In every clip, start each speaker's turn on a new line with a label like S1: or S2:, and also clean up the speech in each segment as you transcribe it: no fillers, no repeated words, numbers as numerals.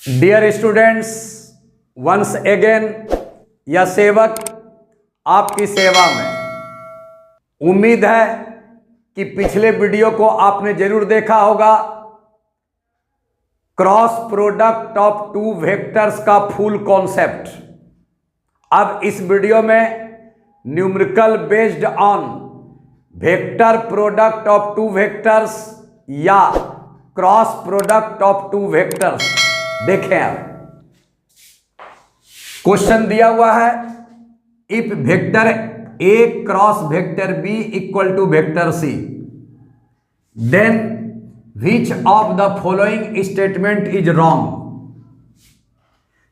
S1: Dear students, once again यह सेवक आपकी सेवा में। उम्मीद है कि पिछले वीडियो को आपने जरूर देखा होगा। Cross product of two vectors का फुल कॉन्सेप्ट। अब इस वीडियो में numerical based on vector product of two vectors या cross product of two vectors देखें। आप क्वेश्चन दिया हुआ है, if vector A cross vector B equal to vector C, then which of the following statement is wrong.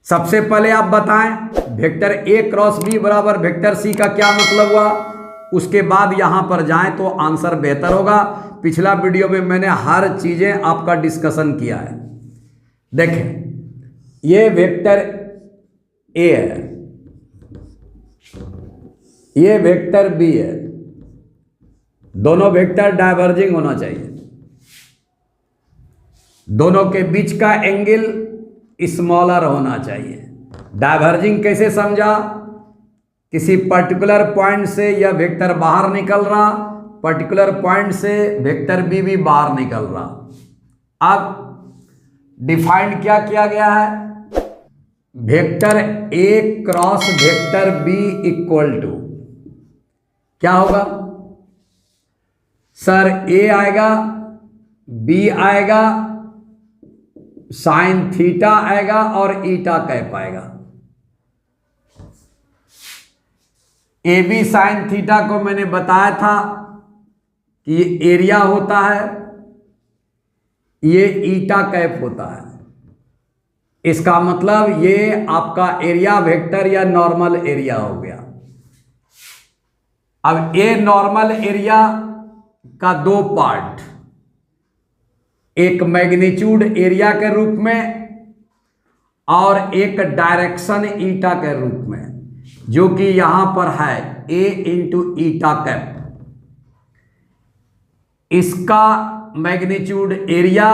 S1: सबसे पहले आप बताएं वेक्टर ए क्रॉस बी बराबर वेक्टर सी का क्या मतलब हुआ, उसके बाद यहां पर जाएं तो आंसर बेहतर होगा। पिछला वीडियो में मैंने हर चीजें आपका डिस्कशन किया है। देखें, ये वेक्टर ए है, ये वेक्टर बी है। दोनों वेक्टर डाइवर्जिंग होना चाहिए। दोनों के बीच का एंगल स्मॉलर होना चाहिए। डाइवर्जिंग कैसे समझा? किसी पर्टिकुलर पॉइंट से यह वेक्टर बाहर निकल रहा, पर्टिकुलर पॉइंट से वेक्टर बी भी बाहर निकल रहा। अब डिफाइंड क्या किया गया है? Vector A cross vector B equal to क्या होगा सर? ए आएगा, बी आएगा, साइन थीटा आएगा और ईटा कैप आएगा। ए बी साइन थीटा को मैंने बताया था कि ये एरिया होता है, ये ईटा कैप होता है। इसका मतलब ये आपका एरिया वेक्टर या नॉर्मल एरिया हो गया। अब ए नॉर्मल एरिया का दो पार्ट, एक मैग्नीट्यूड एरिया के रूप में और एक डायरेक्शन ईटा के रूप में, जो कि यहां पर है ए इंटू ईटा कैप। इसका मैग्नीट्यूड एरिया,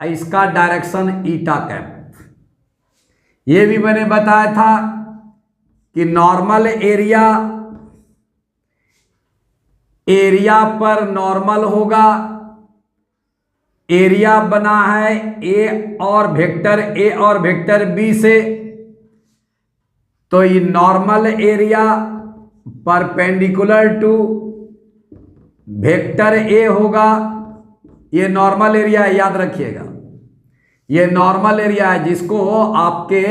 S1: इसका डायरेक्शन ईटा कैप। ये भी मैंने बताया था कि नॉर्मल एरिया पर नॉर्मल होगा। एरिया बना है ए और वेक्टर बी से, तो ये normal area perpendicular to vector A होगा। ये नॉर्मल एरिया है, याद रखिएगा। ये नॉर्मल एरिया है, जिसको आपके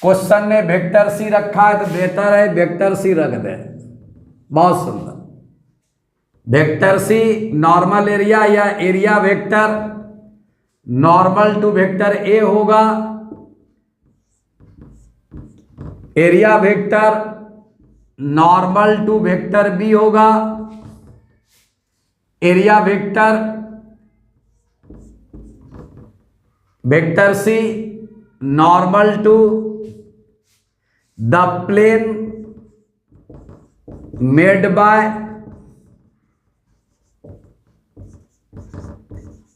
S1: क्वेश्चन ने वेक्टर सी रखा है तो बेहतर है वेक्टर सी रख दे। बहुत सुंदर। वेक्टर सी नॉर्मल एरिया या area vector normal to vector A होगा। Area vector normal to vector B होगा। Area vector C normal to the plane made by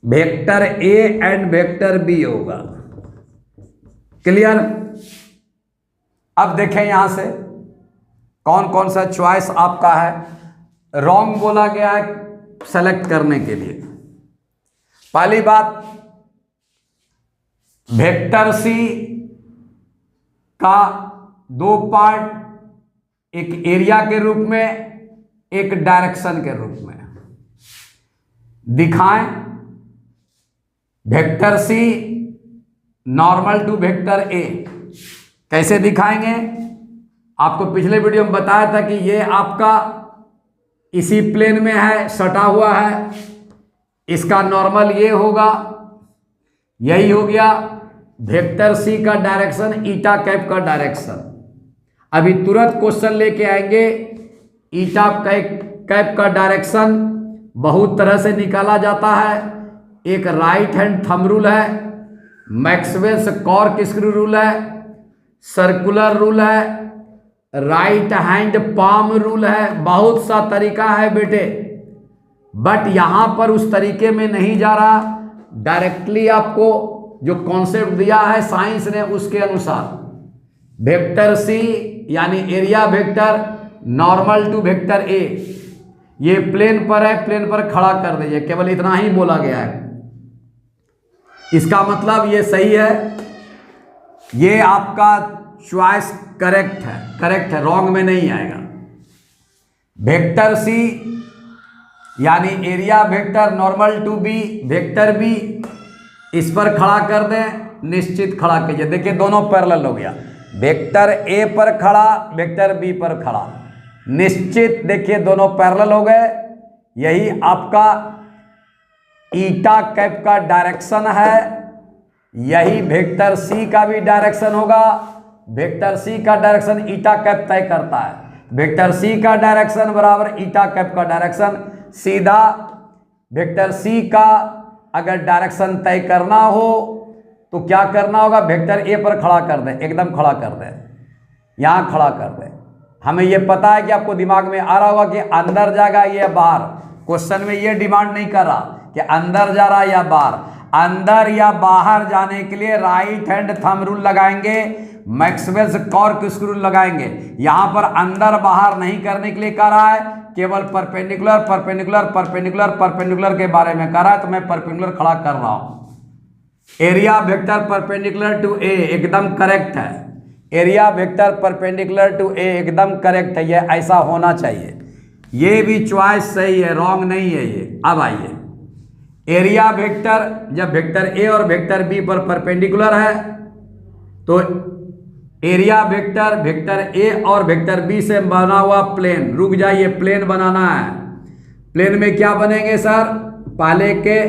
S1: vector A and vector B होगा। Clear? अब देखें यहां से कौन कौन सा चॉइस आपका है रॉन्ग बोला गया है सेलेक्ट करने के लिए। पहली बात, वेक्टर सी का दो पार्ट, एक एरिया के रूप में, एक डायरेक्शन के रूप में। दिखाएं vector C normal to vector A. कैसे दिखाएंगे? आपको पिछले वीडियो में बताया था कि ये आपका इसी प्लेन में है, सटा हुआ है। इसका नॉर्मल ये होगा। यही हो गया वेक्टर सी का डायरेक्शन, ईटा कैप का डायरेक्शन। अभी तुरंत क्वेश्चन लेके आएंगे। ईटा कैप का डायरेक्शन बहुत तरह से निकाला जाता है। एक राइट हैंड थंब रूल है, मैक्सवेल्स कॉर्क स्क्रू रूल है, सर्कुलर रूल है, राइट हैंड पाम रूल है। बहुत सा तरीका है बेटे, बट यहां पर उस तरीके में नहीं जा रहा। डायरेक्टली आपको जो कॉन्सेप्ट दिया है साइंस ने उसके अनुसार वेक्टर सी यानी area vector normal to vector A, ये प्लेन पर है, प्लेन पर खड़ा कर दीजिए, केवल इतना ही बोला गया है। इसका मतलब ये सही है, ये आपका चॉइस करेक्ट है, रॉन्ग में नहीं आएगा। वेक्टर सी यानी area vector normal to B vector B, इस पर खड़ा कर दें, निश्चित खड़ा कीजिए। देखिए दोनों पैरेलल हो गया, वेक्टर ए पर खड़ा, वेक्टर बी पर खड़ा, निश्चित। देखिए दोनों पैरेलल हो गए। यही आपका ईटा कैप का डायरेक्शन है, यही वेक्टर सी का भी डायरेक्शन होगा। वेक्टर सी का डायरेक्शन ईटा कैप तय करता है, वेक्टर सी का डायरेक्शन बराबर ईटा कैप का डायरेक्शन। सीधा वेक्टर सी का अगर डायरेक्शन तय करना हो तो क्या करना होगा, वेक्टर ए पर खड़ा कर दें, एकदम खड़ा कर दें, यहाँ खड़ा कर दें। हमें ये पता है कि आपको दिमाग में आ रहा होगा कि अंदर जाएगा या बाहर। क्वेश्चन में ये डिमांड नहीं कर रहा कि अंदर जा रहा या बाहर। अंदर या बाहर जाने के लिए राइट हैंड थंब रूल लगाएंगे, मैक्सवेल्स कॉर्कस्क्रू लगाएंगे। यहाँ पर अंदर बाहर नहीं करने के लिए कह रहा है, केवल परपेंडिकुलर परपेंडिकुलर परपेंडिकुलर परपेंडिकुलर के बारे में कह रहा है, तो मैं परपेंडिकुलर खड़ा कर रहा हूँ। एरिया वेक्टर परपेंडिकुलर टू ए एकदम करेक्ट है, एरिया वेक्टर परपेंडिकुलर टू ए एकदम करेक्ट है, ये ऐसा होना चाहिए। ये भी चॉइस सही है, रॉन्ग नहीं है ये। अब आइए, एरिया वेक्टर जब वेक्टर ए और वेक्टर बी पर परपेंडिकुलर है तो एरिया वेक्टर वेक्टर ए और वेक्टर बी से बना हुआ प्लेन, रुक जाइए, प्लेन बनाना है। प्लेन में क्या बनेंगे सर, पहले के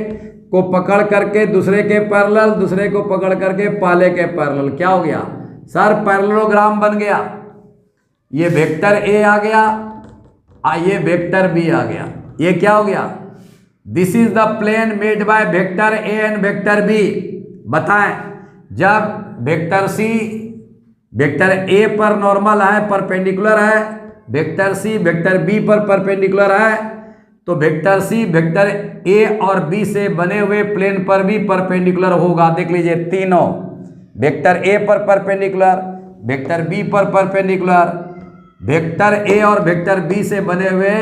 S1: को पकड़ करके दूसरे के पैरेलल, दूसरे को पकड़ करके पहले के पैरेलल, क्या हो गया सर, पैरेललोग्राम बन गया। ये वेक्टर ए आ गया, ये वेक्टर बी आ गया, ये क्या हो गया, this is the plane made by vector A and vector B. बताएं, जब वेक्टर सी वेक्टर ए पर नॉर्मल है, परपेंडिकुलर है, वेक्टर सी वेक्टर बी पर परपेंडिकुलर है, तो वेक्टर सी वेक्टर ए और बी से बने हुए प्लेन पर भी परपेंडिकुलर होगा। देख लीजिए, तीनों वेक्टर ए पर परपेंडिकुलर, वेक्टर बी पर परपेंडिकुलर, वेक्टर ए और वेक्टर बी से बने हुए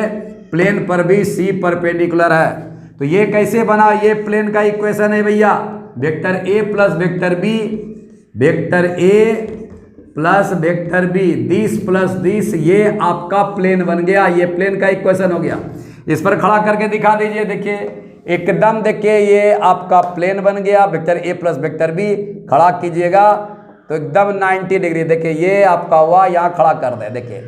S1: प्लेन पर भी सी परपेंडिकुलर है। तो ये कैसे बना, ये प्लेन का इक्वेशन है भैया, vector A plus vector B, vector A plus vector B, this plus this, ये आपका प्लेन बन गया, ये प्लेन का इक्वेशन हो गया। इस पर खड़ा करके दिखा दीजिए, देखिए एकदम, देखिए ये आपका प्लेन बन गया, vector A plus vector B, खड़ा कीजिएगा तो एकदम 90 डिग्री, देखिए ये आपका हुआ, यहाँ खड़ा कर दे, देखिए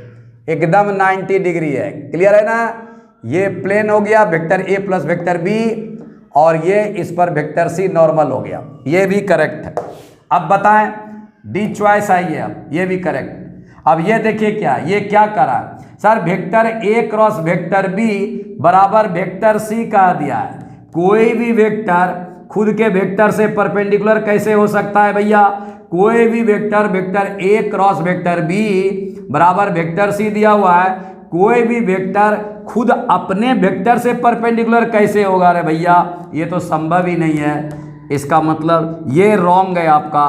S1: एकदम 90 डिग्री है, क्लियर है ना। ये प्लेन हो गया vector A plus vector B, और ये इस पर वेक्टर सी नॉर्मल हो गया, ये भी करेक्ट है। अब बताएं, डी चॉइस आई है, अब ये भी करेक्ट। अब ये देखिए क्या, ये क्या करा sir, vector A cross vector B बराबर वेक्टर सी कह दिया है। कोई भी वेक्टर खुद के वेक्टर से परपेंडिकुलर कैसे हो सकता है भैया, कोई भी vector vector A cross vector B बराबर वेक्टर सी दिया हुआ है, कोई भी वेक्टर खुद अपने वेक्टर से परपेंडिकुलर कैसे होगा रे भैया, ये तो संभव ही नहीं है। इसका मतलब ये रॉन्ग है आपका,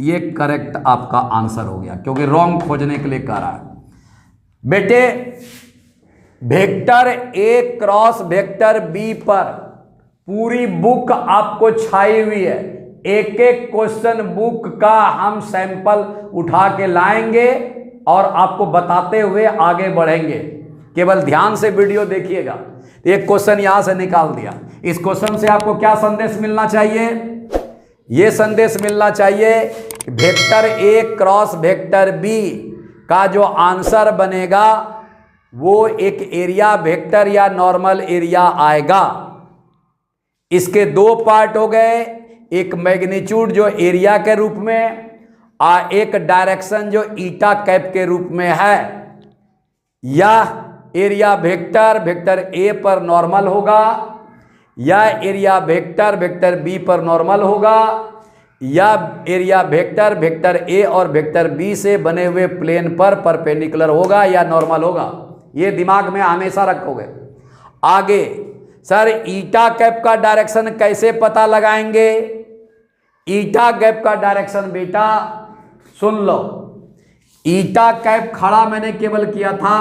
S1: ये करेक्ट आपका आंसर हो गया, क्योंकि रॉन्ग खोजने के लिए कह रहा है। बेटे vector A cross vector B पर पूरी बुक आपको छाई हुई है, एक एक क्वेश्चन बुक का हम सैंपल उठा के लाएंगे और आपको बताते हुए आगे बढ़ेंगे। केवल ध्यान से वीडियो देखिएगा। एक क्वेश्चन यहां से निकाल दिया, इस क्वेश्चन से आपको क्या संदेश मिलना चाहिए, ये संदेश मिलना चाहिए vector A cross vector B का जो आंसर बनेगा वो एक एरिया वेक्टर या नॉर्मल एरिया आएगा। इसके दो पार्ट हो गए, एक मैग्नीट्यूड जो एरिया के रूप में और एक डायरेक्शन जो ईटा कैप के रूप में है। यह एरिया वेक्टर वेक्टर ए पर नॉर्मल होगा, या एरिया वेक्टर वेक्टर बी पर नॉर्मल होगा, या एरिया वेक्टर वेक्टर ए और वेक्टर बी से बने हुए प्लेन पर परपेंडिकुलर होगा या नॉर्मल होगा। ये दिमाग में हमेशा रखोगे। आगे सर ईटा कैप का डायरेक्शन कैसे पता लगाएंगे, ईटा कैप का डायरेक्शन बेटा सुन लो, ईटा कैप खड़ा मैंने केवल किया था,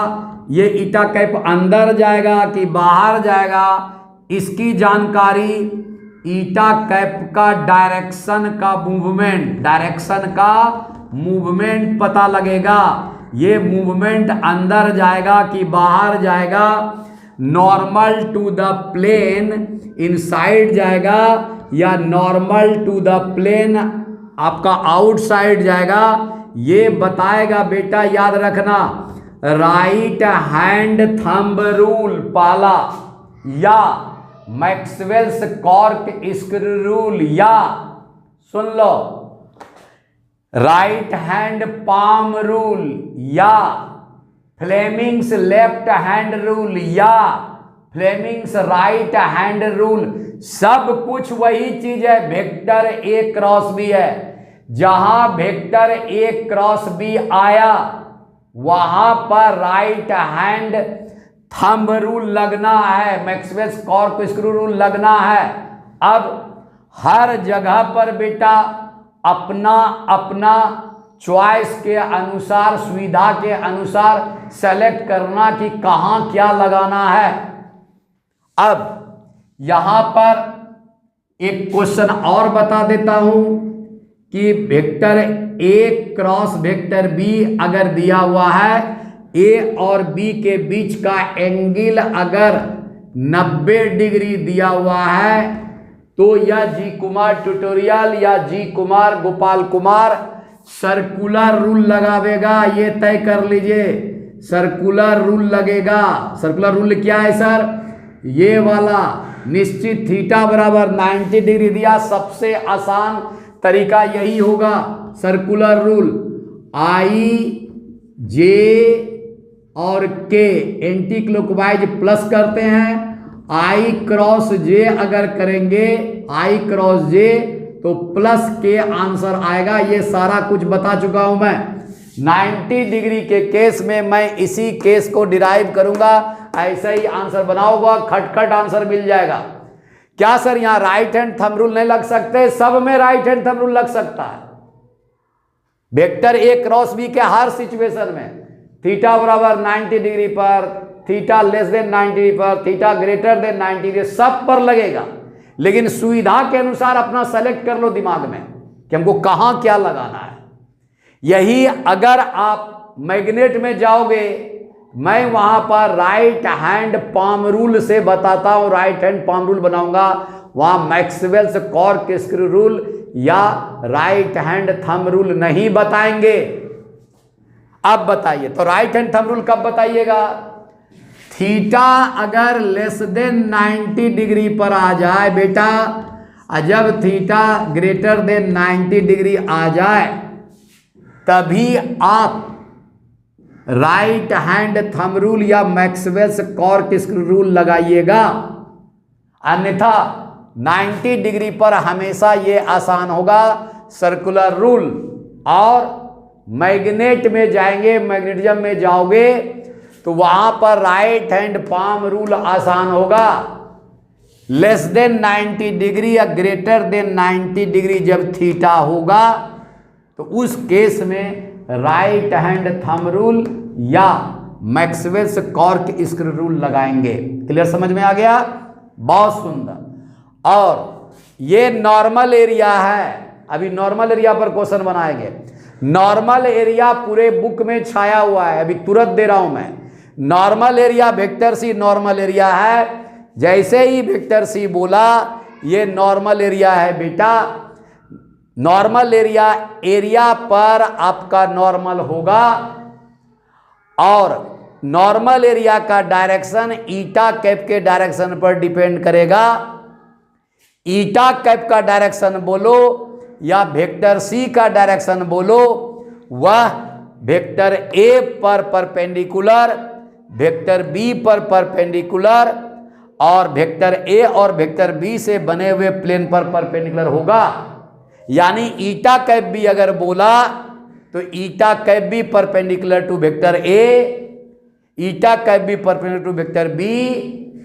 S1: ये ईटा कैप अंदर जाएगा कि बाहर जाएगा, इसकी जानकारी ईटा कैप का डायरेक्शन का मूवमेंट पता लगेगा। ये मूवमेंट अंदर जाएगा कि बाहर जाएगा, normal to the plane inside जाएगा या नॉर्मल टू द प्लेन आपका आउटसाइड जाएगा, ये बताएगा बेटा। याद रखना, राइट हैंड थंब रूल पहला, या मैक्सवेल्स कॉर्क स्क्रू रूल, या सुन लो राइट हैंड पाम रूल, या फ्लेमिंग्स लेफ्ट हैंड रूल, या फ्लेमिंग्स राइट हैंड रूल, सब कुछ वही चीज है। वेक्टर ए क्रॉस बी है, जहां वेक्टर ए क्रॉस बी आया वहां पर राइट हैंड थंब रूल लगना है, मैक्सवेल्स कॉर्क स्क्रू रूल लगना है। अब हर जगह पर बेटा अपना अपना चॉइस के अनुसार, सुविधा के अनुसार सेलेक्ट करना कि कहां क्या लगाना है। अब यहां पर एक क्वेश्चन और बता देता हूं कि vector A cross vector B अगर दिया हुआ है, ए और बी के बीच का एंगल अगर 90 डिग्री दिया हुआ है, तो यह जी कुमार ट्यूटोरियल या जी कुमार गोपाल कुमार सर्कुलर रूल लगावेगा। ये तय कर लीजिए, सर्कुलर रूल लगेगा। सर्कुलर रूल क्या है सर? ये वाला निश्चित थीटा बराबर 90 डिग्री दिया, सबसे आसान तरीका यही होगा। सर्कुलर रूल आई जे और के एंटी क्लॉकवाइज प्लस करते हैं, आई क्रॉस जे अगर करेंगे, आई क्रॉस जे तो प्लस के आंसर आएगा। ये सारा कुछ बता चुका हूं मैं। 90 डिग्री के केस में मैं इसी केस को डिराइव करूंगा, ऐसा ही आंसर बनाऊंगा, खटखट आंसर मिल जाएगा। क्या सर यहां राइट हैंड थंब रूल नहीं लग सकते? सब में राइट हैंड थंब रूल लग सकता है। वेक्टर ए क्रॉस बी के हर सिचुएशन में थीटा बराबर 90 डिग्री पर, थीटा लेस देन 90 डिग्री पर, थीटा ग्रेटर देन 90 डिग्री, सब पर लगेगा। लेकिन सुविधा के अनुसार अपना सेलेक्ट कर लो दिमाग में कि हमको कहां क्या लगाना है। यही अगर आप मैग्नेट में जाओगे, मैं वहां पर राइट हैंड पाम रूल से बताता हूं, राइट हैंड पाम रूल बनाऊंगा। वहां मैक्सवेल्स कॉर्क स्क्रू रूल या राइट हैंड थंब रूल नहीं बताएंगे। अब बताइए, तो राइट हैंड थंब रूल कब बताइएगा? थीटा अगर लेस देन 90 डिग्री पर आ जाए बेटा, जब थीटा ग्रेटर देन 90 डिग्री आ जाए तभी आप राइट हैंड थंब रूल या मैक्सवेल्स कॉर्क स्क्रू रूल लगाइएगा। अन्यथा 90 डिग्री पर हमेशा ये आसान होगा सर्कुलर रूल। और मैग्नेट में जाएंगे, मैग्नेटिज्म में जाओगे तो वहां पर राइट हैंड पाम रूल आसान होगा। लेस देन 90 डिग्री या ग्रेटर देन 90 डिग्री जब थीटा होगा तो उस केस में राइट हैंड थंब रूल या मैक्सवेल्स कॉर्क स्क्रू रूल लगाएंगे। क्लियर, समझ में आ गया? बहुत सुंदर। और ये नॉर्मल एरिया है, अभी नॉर्मल एरिया पर क्वेश्चन बनाएंगे। नॉर्मल एरिया पूरे बुक में छाया हुआ है, अभी तुरंत दे रहा हूं मैं। Normal area vector C normal area है। जैसे ही वेक्टर सी बोला ये नॉर्मल एरिया है बेटा। नॉर्मल एरिया पर आपका नॉर्मल होगा और नॉर्मल एरिया का डायरेक्शन ईटा कैप के डायरेक्शन पर डिपेंड करेगा। ईटा कैप का डायरेक्शन बोलो या वेक्टर सी का डायरेक्शन बोलो, वह वेक्टर ए पर परपेंडिकुलर, वेक्टर बी पर परपेंडिकुलर और वेक्टर ए और वेक्टर बी से बने हुए प्लेन पर परपेंडिकुलर होगा। यानी ईटा कैप बी अगर बोला तो eta cap B perpendicular to vector A, eta cap B perpendicular to vector B,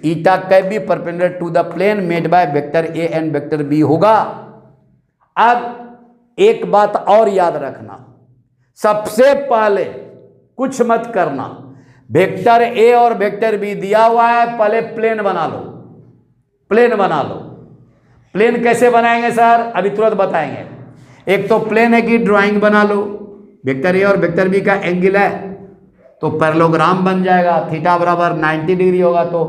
S1: eta cap B perpendicular to the plane made by vector A and vector B होगा। अब एक बात और याद रखना, सबसे पहले कुछ मत करना, वेक्टर ए और वेक्टर बी दिया हुआ है, पहले प्लेन बना लो, प्लेन बना लो। प्लेन कैसे बनाएंगे सर? अभी तुरंत बताएंगे। एक तो प्लेन है कि ड्राइंग बना लो, वेक्टर ए और वेक्टर बी का एंगल है तो पैरेललोग्राम बन जाएगा, थीटा बराबर 90 डिग्री होगा तो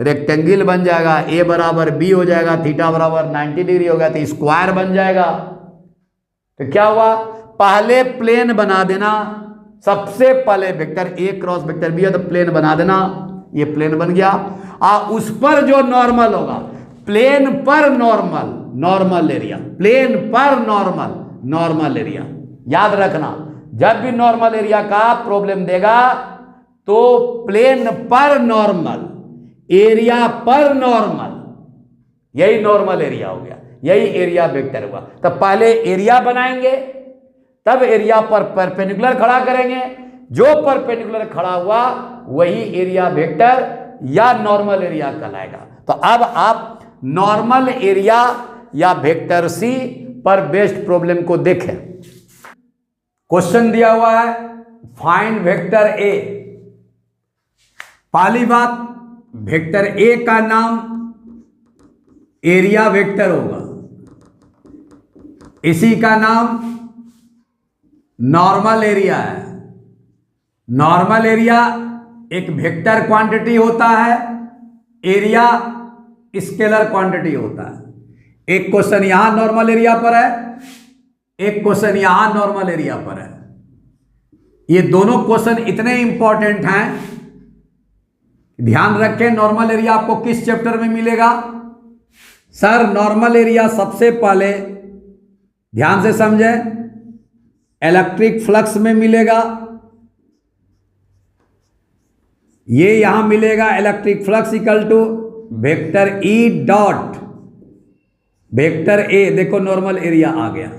S1: रेक्टेंगल बन जाएगा, ए बराबर बी हो जाएगा, थीटा बराबर 90 डिग्री होगा तो स्क्वायर बन जाएगा। तो क्या हुआ, पहले प्लेन बना देना, सबसे पहले vector A cross vector B है तो प्लेन बना देना, ये प्लेन बन गया। उस पर जो नॉर्मल होगा, प्लेन पर नॉर्मल, नॉर्मल एरिया, प्लेन पर नॉर्मल, नॉर्मल एरिया। याद रखना, जब भी नॉर्मल एरिया का प्रॉब्लम देगा तो प्लेन पर नॉर्मल, एरिया पर नॉर्मल, यही नॉर्मल एरिया हो गया, यही एरिया वेक्टर हुआ। तो पहले एरिया बनाएंगे, तब एरिया पर परपेंडिकुलर खड़ा करेंगे, जो परपेंडिकुलर खड़ा हुआ वही एरिया वेक्टर या नॉर्मल एरिया कहलाएगा। तो अब आप नॉर्मल एरिया या वेक्टर सी पर बेस्ड प्रॉब्लम को देखें। क्वेश्चन दिया हुआ है फाइंड वेक्टर ए। पहली बात, वेक्टर ए का नाम एरिया वेक्टर होगा, इसी का नाम नॉर्मल एरिया है। नॉर्मल एरिया एक वेक्टर क्वांटिटी होता है, एरिया स्केलर क्वांटिटी होता है। एक क्वेश्चन यहां नॉर्मल एरिया पर है, एक क्वेश्चन यहां नॉर्मल एरिया पर है। ये दोनों क्वेश्चन इतने इंपॉर्टेंट हैं, ध्यान रखें। नॉर्मल एरिया आपको किस चैप्टर में मिलेगा? सर नॉर्मल एरिया सबसे पहले ध्यान से समझें, इलेक्ट्रिक फ्लक्स में मिलेगा। ये यहां मिलेगा electric flux equal to vector E dot vector A. देखो नॉर्मल एरिया आ गया।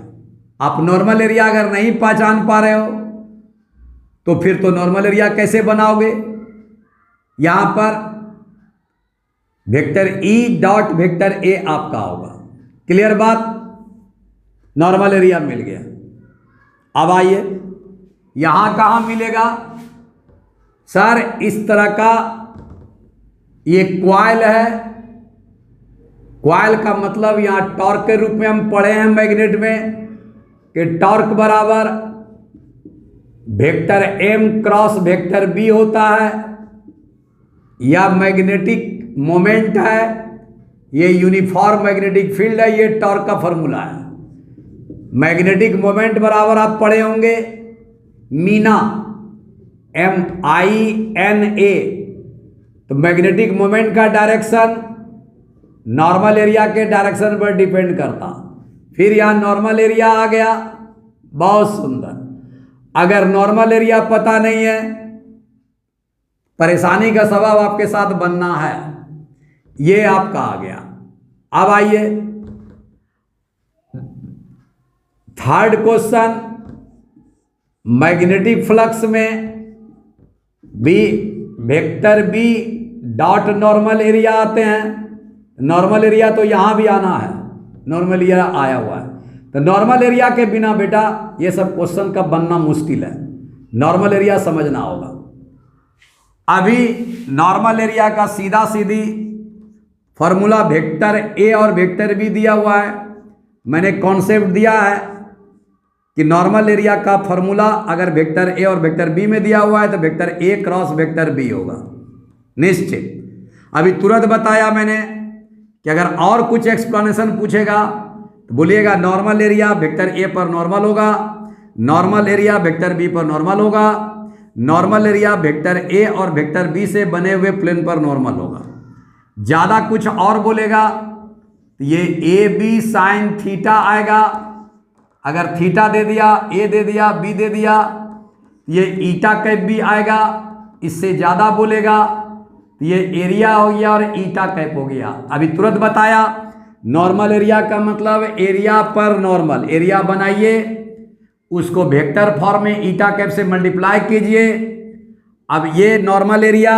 S1: आप नॉर्मल एरिया अगर नहीं पहचान पा रहे हो तो फिर तो नॉर्मल एरिया कैसे बनाओगे? यहां पर वेक्टर ई डॉट वेक्टर ए आपका होगा। क्लियर बात? नॉर्मल एरिया मिल गया। अब आइए यहां कहां मिलेगा? सर इस तरह का ये क्वाइल है। क्वाइल का मतलब यहां टॉर्क के रूप में हम पढ़े हैं मैग्नेट में कि टॉर्क बराबर vector M cross vector B होता है, या मैग्नेटिक मोमेंट है, ये यूनिफॉर्म मैग्नेटिक फील्ड है, ये टॉर्क का फॉर्मूला है। मैग्नेटिक मोमेंट बराबर आप पढ़े होंगे मीना, MINA। तो मैग्नेटिक मोमेंट का डायरेक्शन नॉर्मल एरिया के डायरेक्शन पर डिपेंड करता। फिर यहां नॉर्मल एरिया आ गया, बहुत सुंदर। अगर नॉर्मल एरिया पता नहीं है, परेशानी का सबब आपके साथ बनना है, ये आपका आ गया। अब आइए थर्ड क्वेश्चन, मैग्नेटिक फ्लक्स में B vector B dot normal area आते हैं। नॉर्मल एरिया तो यहां भी आना है, नॉर्मल एरिया आया हुआ है। तो नॉर्मल एरिया के बिना बेटा ये सब क्वेश्चन का बनना मुश्किल है, नॉर्मल एरिया समझना होगा। अभी नॉर्मल एरिया का सीधा सीधी फॉर्मूला वेक्टर ए और वेक्टर बी दिया हुआ है। मैंने कॉन्सेप्ट दिया है कि नॉर्मल एरिया का फॉर्मूला अगर वेक्टर ए और वेक्टर बी में दिया हुआ है तो vector A cross vector B होगा निश्चित। अभी तुरंत बताया मैंने कि अगर और कुछ एक्सप्लेनेशन पूछेगा तो बोलिएगा नॉर्मल एरिया वेक्टर ए पर नॉर्मल होगा, नॉर्मल एरिया वेक्टर बी पर नॉर्मल होगा, नॉर्मल एरिया वेक्टर ए और वेक्टर बी से बने हुए प्लेन पर नॉर्मल होगा। ज़्यादा कुछ और बोलेगा तो ये ए बी साइन थीटा आएगा। अगर थीटा दे दिया, ए दे दिया, बी दे दिया, ये ईटा कैप भी आएगा। इससे ज़्यादा बोलेगा तो ये एरिया हो गया और ईटा कैप हो गया। अभी तुरंत बताया नॉर्मल एरिया का मतलब एरिया पर नॉर्मल। एरिया बनाइए, उसको वेक्टर फॉर्म में ईटा कैप से मल्टीप्लाई कीजिए। अब ये नॉर्मल एरिया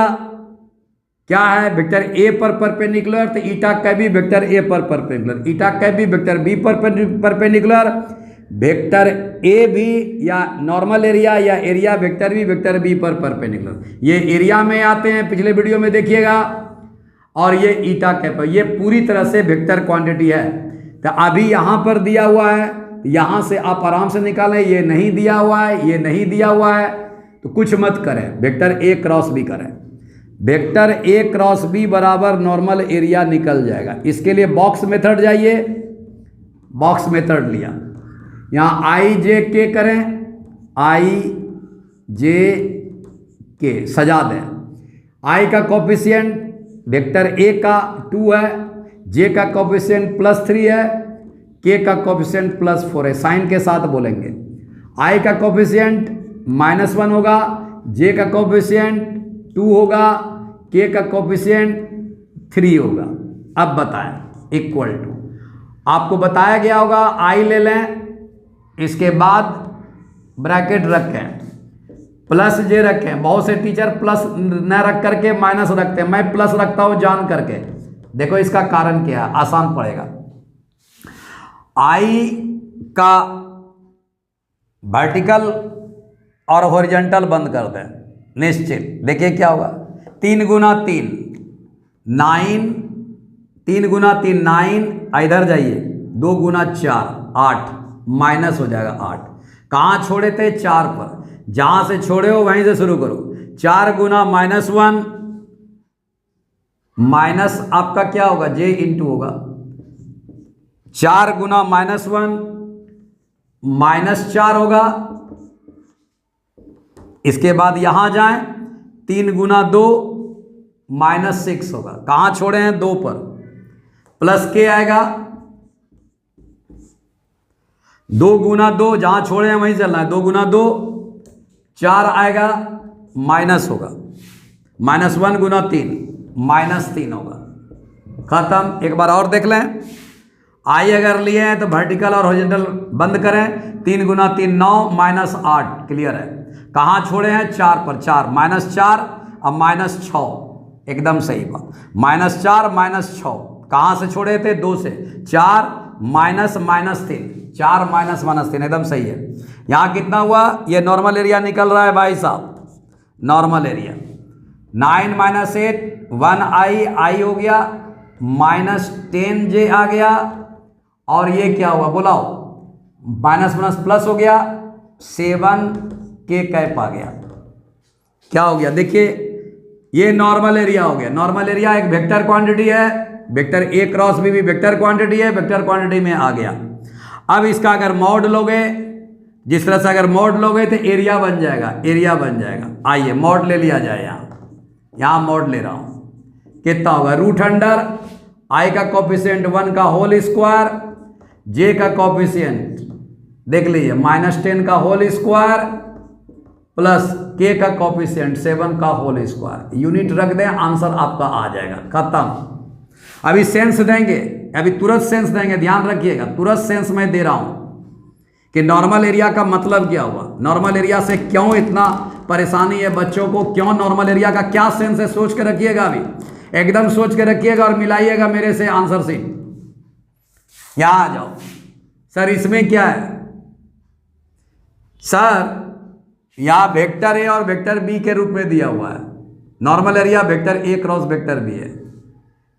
S1: क्या है, वेक्टर ए पर परपेंडिकुलर, तो ईटा कैप बी वेक्टर ए पर परपेंडिकुलर, ईटा कैप बी वेक्टर बी पर परपेंडिकुलर, वेक्टर ए भी या नॉर्मल एरिया या एरिया वेक्टर बी पर परपेंडिकुलर। ये एरिया में आते हैं, पिछले वीडियो में देखिएगा, और ये ईटा कैप, ये पूरी तरह से वेक्टर क्वांटिटी है। तो अभी यहाँ पर दिया हुआ है, यहाँ से आप आराम से निकालें, ये नहीं दिया हुआ है, ये नहीं दिया हुआ है, तो कुछ मत करें, वेक्टर ए क्रॉस बी करें। वेक्टर ए क्रॉस बी बराबर नॉर्मल एरिया निकल जाएगा। इसके लिए बॉक्स मेथड जाइए, बॉक्स मेथड लिया, यहाँ आई जे के करें, आई जे के सजा दें। आई का कोफिशिएंट वेक्टर ए का 2 है, जे का कोफिशिएंट +3 है, के का कोफिशिएंट +4 है, साइन के साथ बोलेंगे। आई का कोफिशिएंट -1 होगा, जे का कोफिशिएंट 2 होगा, के का कोफिशिएंट 3 होगा। अब बताएं इक्वल टू, आपको बताया गया होगा, आई ले लें, इसके बाद ब्रैकेट रखें, प्लस जे रखें। बहुत से टीचर प्लस न रख करके माइनस रखते हैं, मैं प्लस रखता हूं जान करके। देखो इसका कारण क्या है, आसान पड़ेगा। आई का वर्टिकल और हॉरिजॉन्टल बंद कर दें, निश्चित। देखिए क्या होगा, 3 गुना 3 9, 3 गुना 3 9, इधर जाइए, 2 गुना 4 8, माइनस हो जाएगा 8। कहाँ छोड़े थे, 4 पर, जहां से छोड़े हो वहीं से शुरू करो। 4 गुना -1 माइनस आपका क्या होगा, जे इंटू होगा। 4 गुना -1 -4 होगा। इसके बाद यहां जाएं, 3 गुना 2 -6 होगा। कहां छोड़े हैं, 2 पर, प्लस के आएगा। 2 गुना 2 जहां छोड़े हैं वहीं चलना है, 2 गुना 2 4 आएगा, माइनस होगा, -1 गुना 3 -3 होगा, खत्म। एक बार और देख लें, आई अगर लिए हैं तो वर्टिकल और हॉरिजॉन्टल बंद करें। 3 गुना 3 9 -8, क्लियर है। कहाँ छोड़े हैं, 4 पर, 4 -4 अब -6, एकदम सही बात। -4 -6 कहाँ से छोड़े थे, 2 से, 4 -3, 4 -3, एकदम सही है। यहाँ कितना हुआ, ये नॉर्मल एरिया निकल रहा है भाई साहब, नॉर्मल एरिया। 9 - 8 1 आई हो गया, -10 जे आ गया, और ये क्या हुआ बुलाओ, माइनस प्लस हो गया, 7 के कैप आ गया। क्या हो गया, देखिए ये नॉर्मल एरिया हो गया। नॉर्मल एरिया एक वेक्टर क्वांटिटी है, वेक्टर ए क्रॉस बी भी वेक्टर क्वांटिटी है, वेक्टर क्वांटिटी में आ गया। अब इसका अगर मॉड लोगे, जिस तरह से अगर मॉड लोगे तो एरिया बन जाएगा, एरिया बन जाएगा। आइए मॉड ले लिया जाए, यहाँ मॉड ले रहा हूं, कितना होगा, √अंडर आई का कोफिशिएंट 1 का होल स्क्वायर, जे का कोफिशिएंट देख लीजिए -10 का होल स्क्वायर, प्लस के का कोफिशिएंट 7 का होल स्क्वायर। यूनिट रख दें, आंसर आपका आ जाएगा, खत्म। अभी सेंस देंगे, अभी तुरंत सेंस देंगे, ध्यान रखिएगा, तुरंत सेंस मैं दे रहा हूं कि नॉर्मल एरिया का मतलब क्या हुआ, नॉर्मल एरिया से क्यों इतना परेशानी है बच्चों को, क्यों नॉर्मल एरिया का क्या सेंस है, सोच के रखिएगा, अभी एकदम सोच के रखिएगा और मिलाइएगा मेरे से आंसर शीट। यहां आ जाओ सर, इसमें क्या है सर, यहां वेक्टर ए और वेक्टर बी के रूप में दिया हुआ है। Normal area vector A cross vector B है।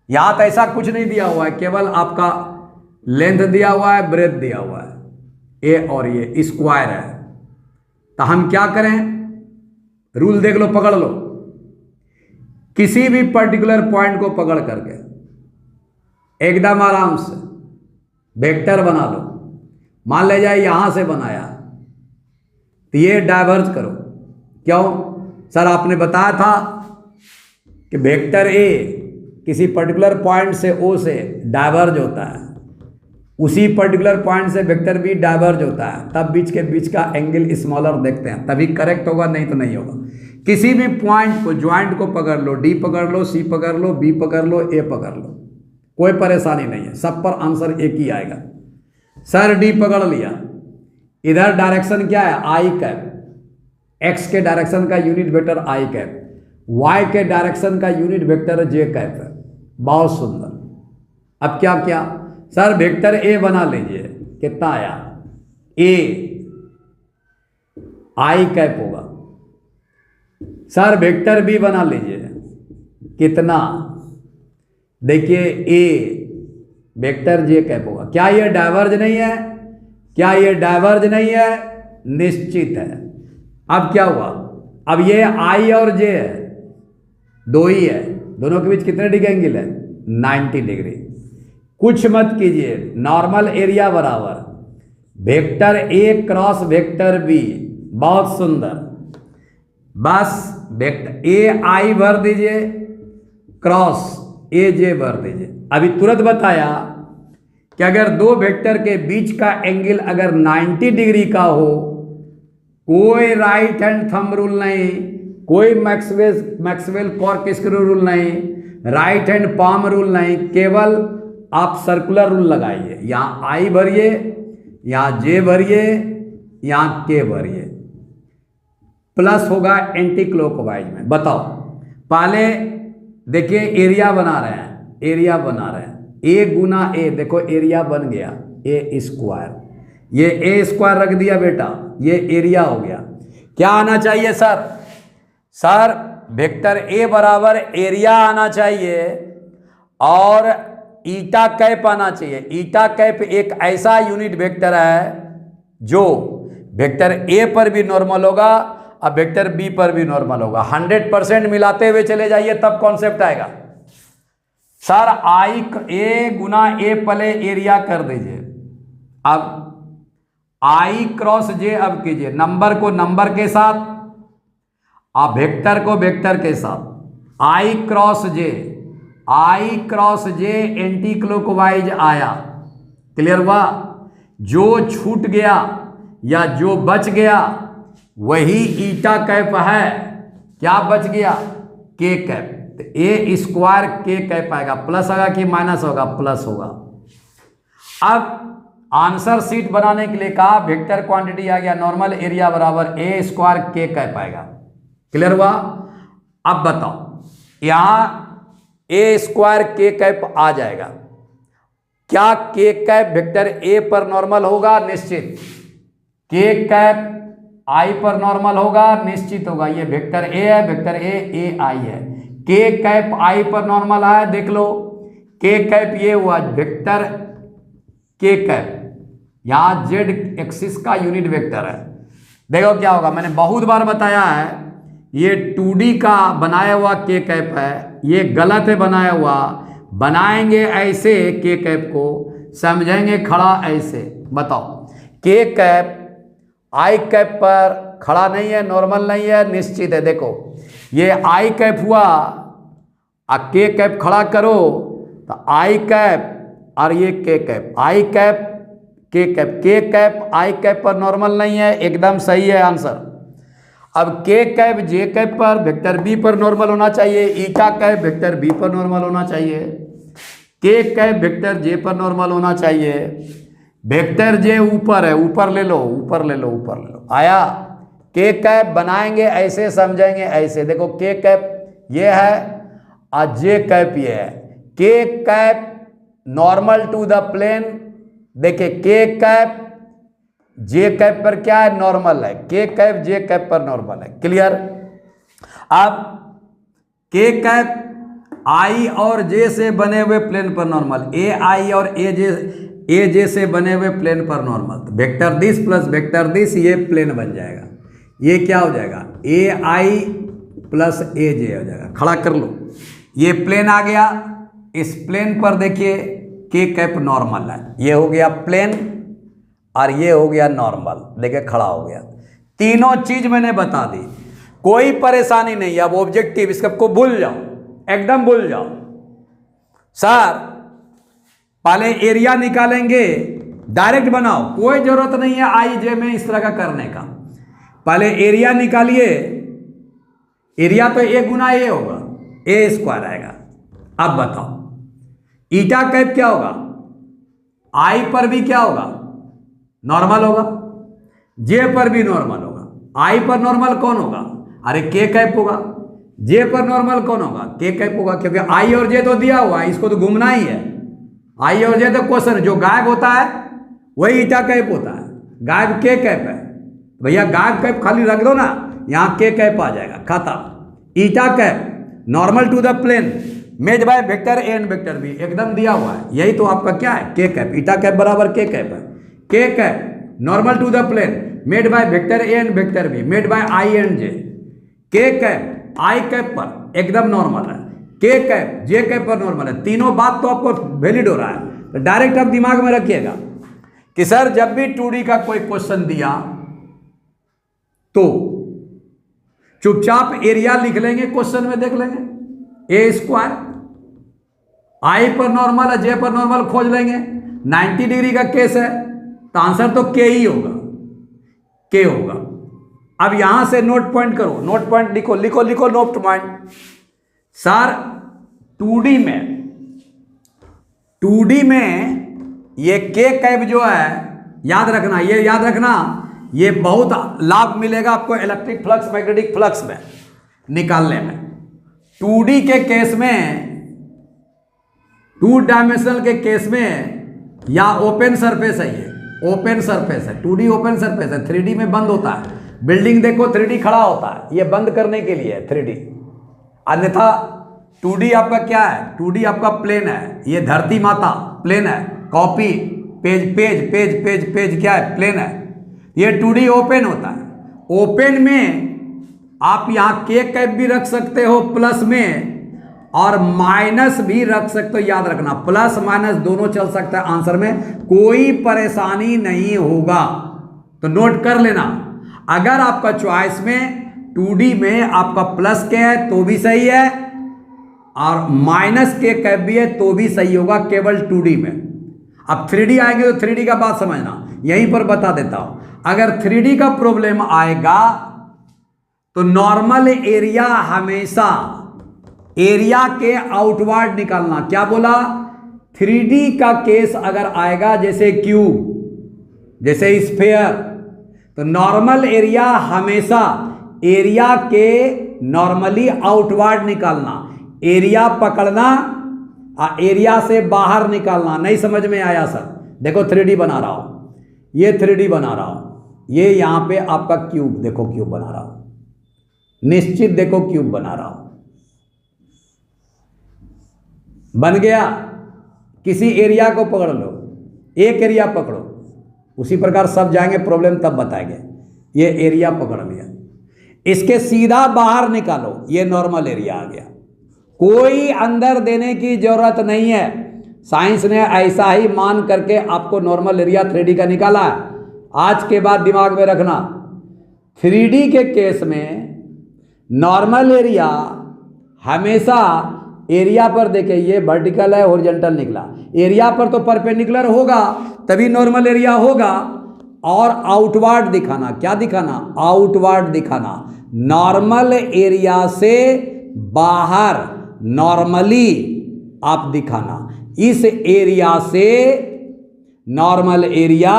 S1: यहां तो ऐसा कुछ नहीं दिया हुआ है, केवल आपका लेंथ दिया हुआ है, ब्रेथ दिया हुआ है, ए और ये स्क्वायर है। तो हम क्या करें, रूल देख लो, पकड़ लो, किसी भी पर्टिकुलर पॉइंट को पकड़ करके एकदम आराम से वेक्टर बना लो। मान ले जाए यहां से बनाया तो ये डाइवर्ज करो। क्यों सर, आपने बताया था कि वेक्टर ए किसी पर्टिकुलर पॉइंट से ओ से डाइवर्ज होता है, उसी पर्टिकुलर पॉइंट से वेक्टर बी डाइवर्ज होता है, तब बीच का एंगल स्मॉलर देखते हैं, तभी करेक्ट होगा, नहीं तो नहीं होगा। किसी भी पॉइंट को, ज्वाइंट को पकड़ लो, डी पकड़ लो, सी पकड़ लो, बी पकड़ लो, ए पकड़ लो, कोई परेशानी नहीं है, सब पर आंसर एक ही आएगा। सर डी पकड़ लिया, इधर डायरेक्शन क्या है, आई कैप, एक्स के डायरेक्शन का यूनिट वेक्टर आई कैप, वाई के डायरेक्शन का यूनिट वेक्टर है जे कैप है। बहुत सुंदर। अब क्या क्या सर, वेक्टर ए बना लीजिए, कितना आया, ए आई कैप होगा। सर वेक्टर बी बना लीजिए, कितना, देखिए ए वेक्टर जे कैप होगा। क्या ये डाइवर्ज नहीं है? क्या ये डाइवर्ज नहीं है? निश्चित है। अब क्या हुआ, अब ये आई और जे है, दो ही है, दोनों के बीच कितने डिग्री एंगल है? 90 डिग्री। कुछ मत कीजिए, नॉर्मल एरिया बराबर vector A cross vector B. बहुत सुंदर। बस वेक्टर ए आई भर दीजिए, क्रॉस ए जे भर दीजिए। अभी तुरंत बताया कि अगर दो वेक्टर के बीच का एंगल अगर 90 डिग्री का हो, कोई राइट हैंड थंब रूल नहीं, कोई मैक्सवेल कॉर्क स्क्रू रूल नहीं, राइट हैंड पाम रूल नहीं, केवल आप सर्कुलर रूल लगाइए। यहां आई भरिए, यहां जे भरिए, यहां के भरिए, प्लस होगा एंटी क्लॉकवाइज में। बताओ, पहले देखिए एरिया बना रहे हैं, एरिया बना रहे हैं, ए गुना ए, देखो एरिया बन गया ए स्क्वायर, ये ए स्क्वायर रख दिया बेटा, ये एरिया हो गया। क्या आना चाहिए सर? सर वेक्टर ए बराबर एरिया आना चाहिए और ईटा कैप आना चाहिए। ईटा कैप एक ऐसा यूनिट वेक्टर है जो वेक्टर ए पर भी नॉर्मल होगा और वेक्टर बी पर भी नॉर्मल होगा। 100% मिलाते हुए चले जाइए, तब कॉन्सेप्ट आएगा। सर आई ए गुना ए पहले एरिया कर दीजिए। अब आई क्रॉस जे अब कीजिए, नंबर को नंबर के साथ और वेक्टर को वेक्टर के साथ। आई क्रॉस जे, आई क्रॉस जे एंटी क्लॉकवाइज आया। क्लियर हुआ? जो छूट गया या जो बच गया वही ईटा कैप है। क्या बच गया? के कैप। तो ए स्क्वायर के कैप आएगा, प्लस आएगा कि माइनस होगा? प्लस होगा। अब आंसर शीट बनाने के लिए कहा, वेक्टर क्वांटिटी आ गया, नॉर्मल एरिया बराबर ए स्क्वायर के कैप आएगा। क्लियर हुआ? अब बताओ, यहां ए स्क्वायर के कैप आ जाएगा। क्या के कैप वेक्टर ए पर नॉर्मल होगा? निश्चित। के कैप आई पर नॉर्मल होगा? निश्चित होगा। ये वेक्टर ए है, वेक्टर ए आई है। के कैप आई पर नॉर्मल है, देख लो। के कैप ये हुआ वेक्टर के कैप, यहां जेड एक्सिस का यूनिट वेक्टर है। देखो क्या होगा, मैंने बहुत बार बताया है, ये 2D का बनाया हुआ के कैप है, ये गलत है बनाया हुआ। बनाएंगे ऐसे के कैप को, समझेंगे खड़ा ऐसे। बताओ, के कैप आई कैप पर खड़ा नहीं है, नॉर्मल नहीं है, निश्चित है। देखो ये आई कैप हुआ और के कैप खड़ा करो तो आई कैप और ये के कैप, आई कैप के कैप, के कैप आई कैप पर नॉर्मल नहीं है, एकदम सही है आंसर। अब के कैप जे कैप पर वेक्टर बी पर नॉर्मल होना चाहिए, ईटा कैप वेक्टर बी पर नॉर्मल होना चाहिए, के कैप वेक्टर जे पर नॉर्मल होना चाहिए। वेक्टर जे ऊपर है, ऊपर ले लो, ऊपर ले लो, ऊपर ले लो। आया? के कैप बनाएंगे ऐसे, समझेंगे ऐसे। देखो के कैप ये है और जे कैप ये है। K cap normal to the plane, देखिए के कैप जे कैप पर क्या है? नॉर्मल है। के कैप जे कैप पर नॉर्मल है। क्लियर? अब के कैप आई और जे से बने हुए प्लेन पर नॉर्मल, ए आई और ए जे से बने हुए प्लेन पर नॉर्मल। तो vector this plus vector this, ये प्लेन बन जाएगा। ये क्या हो जाएगा? ए आई प्लस ए जे हो जाएगा। खड़ा कर लो, ये प्लेन आ गया। इस प्लेन पर देखिए के कैप नॉर्मल है, ये हो गया प्लेन और ये हो गया नॉर्मल। देखिए खड़ा हो गया। तीनों चीज मैंने बता दी, कोई परेशानी नहीं। अब ऑब्जेक्टिव इसको भूल जाओ, एकदम भूल जाओ। सर पहले एरिया निकालेंगे, डायरेक्ट बनाओ, कोई जरूरत नहीं है आई जे में इस तरह का करने का। पहले एरिया निकालिए, एरिया तो ए गुना ए होगा, ए स्क्वायर आएगा। अब बताओ ईटा कैप क्या होगा? आई पर भी क्या होगा? नॉर्मल होगा। जे पर भी नॉर्मल होगा। आई पर नॉर्मल कौन होगा? अरे के कैप होगा। जे पर नॉर्मल कौन होगा, के कैप होगा, क्योंकि आई और जे तो दिया हुआ है, इसको तो घूमना ही है। आई और जे तो क्वेश्चन, जो गायब होता है वही ईटा कैप होता है, गायब के कैप है। भैया गायब कैप खाली रख दो ना, यहाँ के कैप आ जाएगा, खत्म। Eta cap normal to the plane made by vector A and vector B, एकदम दिया हुआ है। यही तो आपका क्या है, के कैप। ईटा कैप बराबर के कैप है। K cap normal to the plane made by vector A and vector B made by I and J. K cap I cap पर एकदम नॉर्मल है, के कैप जे कैप पर normal है। तीनों बात तो आपको वैलिड हो रहा है। तो डायरेक्ट आप दिमाग में रखिएगा कि सर जब भी 2D का कोई क्वेश्चन दिया तो चुपचाप एरिया लिख लेंगे, क्वेश्चन में देख लेंगे ए स्क्वायर, आई पर नॉर्मल है, जे पर नॉर्मल खोज लेंगे। 90 डिग्री का केस है तो आंसर तो के ही होगा, के होगा। अब यहां से नोट पॉइंट करो, नोट पॉइंट लिखो लिखो लिखो नोट पॉइंट। सर 2D में ये के कैप जो है, याद रखना, ये याद रखना, ये बहुत लाभ मिलेगा आपको इलेक्ट्रिक फ्लक्स मैग्नेटिक फ्लक्स में निकालने में। 2D के केस में, 2 डायमेंशनल के केस में, या ओपन सरफेस है, ये ओपन सरफेस है, 2D ओपन सरफेस है, 3D में बंद होता है। बिल्डिंग देखो 3D खड़ा होता है, ये बंद करने के लिए है 3D। अन्यथा 2D आपका क्या है, 2D आपका प्लेन है, ये धरती माता प्लेन है, copy page page page page page क्या है, प्लेन है। ये 2D ओपन होता है। ओपन में आप यहाँ के कैप भी रख सकते हो प्लस में, और माइनस भी रख सकते हो। याद रखना प्लस माइनस दोनों चल सकता है आंसर में, कोई परेशानी नहीं होगा। तो नोट कर लेना, अगर आपका चॉइस में 2D में आपका प्लस के है तो भी सही है, और माइनस के कैप भी है तो भी सही होगा, केवल 2D में। अब 3D आएंगे तो 3D का बात समझना, यहीं पर बता देता हूं। अगर 3D का प्रॉब्लम आएगा तो नॉर्मल एरिया हमेशा एरिया के आउटवर्ड निकालना। क्या बोला, 3D का केस अगर आएगा जैसे क्यूब, जैसे स्फीयर, तो नॉर्मल एरिया हमेशा एरिया के नॉर्मली आउटवर्ड निकालना, एरिया पकड़ना और एरिया से बाहर निकालना। नहीं समझ में आया सर? देखो 3D बना रहा हूं, ये 3D बना रहा हूं, ये यहां पे आपका क्यूब, देखो क्यूब बना रहा हूं, निश्चित देखो क्यूब बना रहा हूं, बन गया। किसी एरिया को पकड़ लो, एक एरिया पकड़ो, उसी प्रकार सब जाएंगे प्रॉब्लम तब बताएंगे। ये एरिया पकड़ लिया, इसके सीधा बाहर निकालो, ये नॉर्मल एरिया आ गया। कोई अंदर देने की जरूरत नहीं है, साइंस ने ऐसा ही मान करके आपको नॉर्मल एरिया 3D का निकाला है। आज के बाद दिमाग में रखना, 3D के केस में नॉर्मल एरिया हमेशा एरिया पर, देखे ये वर्टिकल है हॉरिजॉन्टल निकला, एरिया पर तो परपेंडिकुलर होगा तभी नॉर्मल एरिया होगा। और आउटवर्ड दिखाना, क्या दिखाना, आउटवर्ड दिखाना, नॉर्मल एरिया से बाहर नॉर्मली आप दिखाना, इस एरिया से नॉर्मल एरिया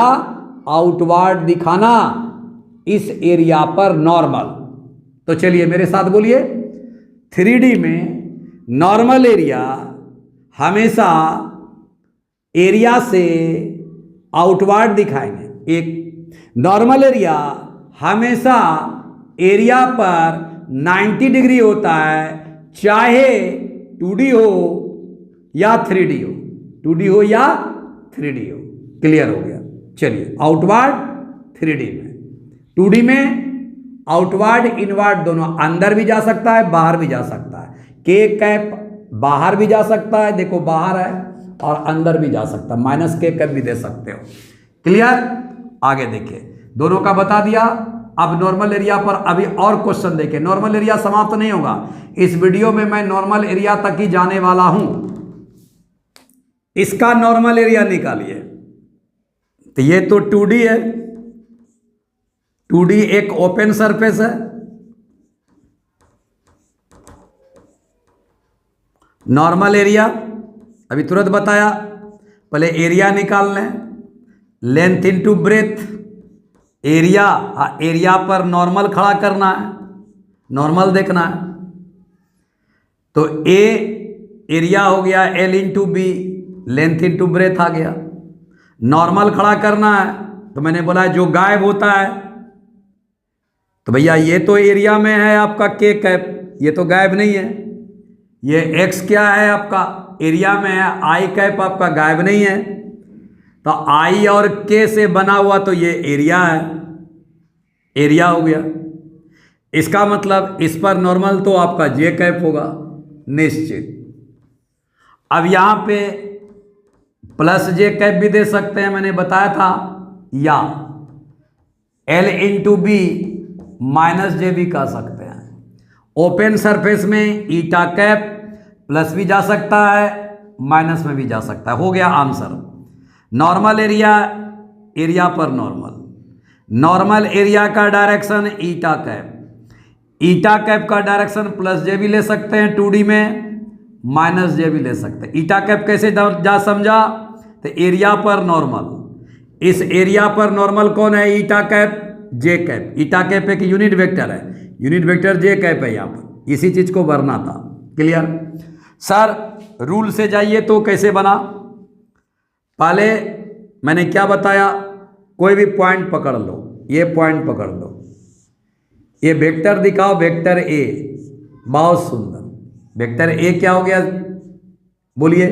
S1: आउटवर्ड दिखाना, इस एरिया पर नॉर्मल। तो चलिए मेरे साथ बोलिए, 3D में नॉर्मल एरिया हमेशा एरिया से आउटवर्ड दिखाएंगे। एक नॉर्मल एरिया हमेशा एरिया पर 90 डिग्री होता है, चाहे 2D हो या 3D हो, 2D हो या 3D हो। क्लियर हो गया? चलिए आउटवर्ड 3D में, 2D में आउटवर्ड इनवर्ड दोनों, अंदर भी जा सकता है बाहर भी जा सकता है। के कैप बाहर भी जा सकता है, देखो बाहर है, और अंदर भी जा सकता है, माइनस के कैप भी दे सकते हो। क्लियर? आगे देखिए, दोनों का बता दिया। अब नॉर्मल एरिया पर अभी और क्वेश्चन देखें। नॉर्मल एरिया समाप्त नहीं होगा, इस वीडियो में मैं नॉर्मल एरिया तक ही जाने वाला हूं। इसका नॉर्मल एरिया निकालिए। तो ये तो 2D है, 2D एक ओपन सरफेस है, नॉर्मल एरिया अभी तुरंत बताया। पहले एरिया निकाल लें, length into breadth, area, area पर नॉर्मल खड़ा करना है, नॉर्मल देखना है। तो ए एरिया हो गया L into B, length into breadth आ गया। नॉर्मल खड़ा करना है तो मैंने बोला जो गायब होता है, तो भैया ये तो एरिया में है आपका के कैप, ये तो गायब नहीं है। ये एक्स क्या है आपका एरिया में है, आई कैप आपका गायब नहीं है। तो आई और के से बना हुआ तो ये एरिया है, एरिया हो गया। इसका मतलब इस पर नॉर्मल तो आपका जे कैप होगा निश्चित। अब यहां पे प्लस जे कैप भी दे सकते हैं, मैंने बताया था, या एल इंटू बी माइनस जे भी कह सकते हैं। ओपन सरफेस में ईटा कैप प्लस भी जा सकता है, माइनस में भी जा सकता है। हो गया आंसर। नॉर्मल एरिया, एरिया पर नॉर्मल, नॉर्मल एरिया का डायरेक्शन ईटा कैप, ईटा कैप का डायरेक्शन प्लस जे भी ले सकते हैं 2D में, माइनस जे भी ले सकते हैं। ईटा कैप कैसे जा समझा, तो एरिया पर नॉर्मल, इस एरिया पर नॉर्मल कौन है, ईटा कैप जे कैप। ईटा कैप एक यूनिट वेक्टर है, यूनिट वेक्टर जे कैप है यहाँ पर, इसी चीज को भरना था। Clear sir? रूल से जाइए तो कैसे बना, पहले मैंने क्या बताया, कोई भी पॉइंट पकड़ लो, ये पॉइंट पकड़ लो, ये वेक्टर दिखाओ, वेक्टर ए, बहुत सुंदर। वेक्टर ए क्या हो गया बोलिए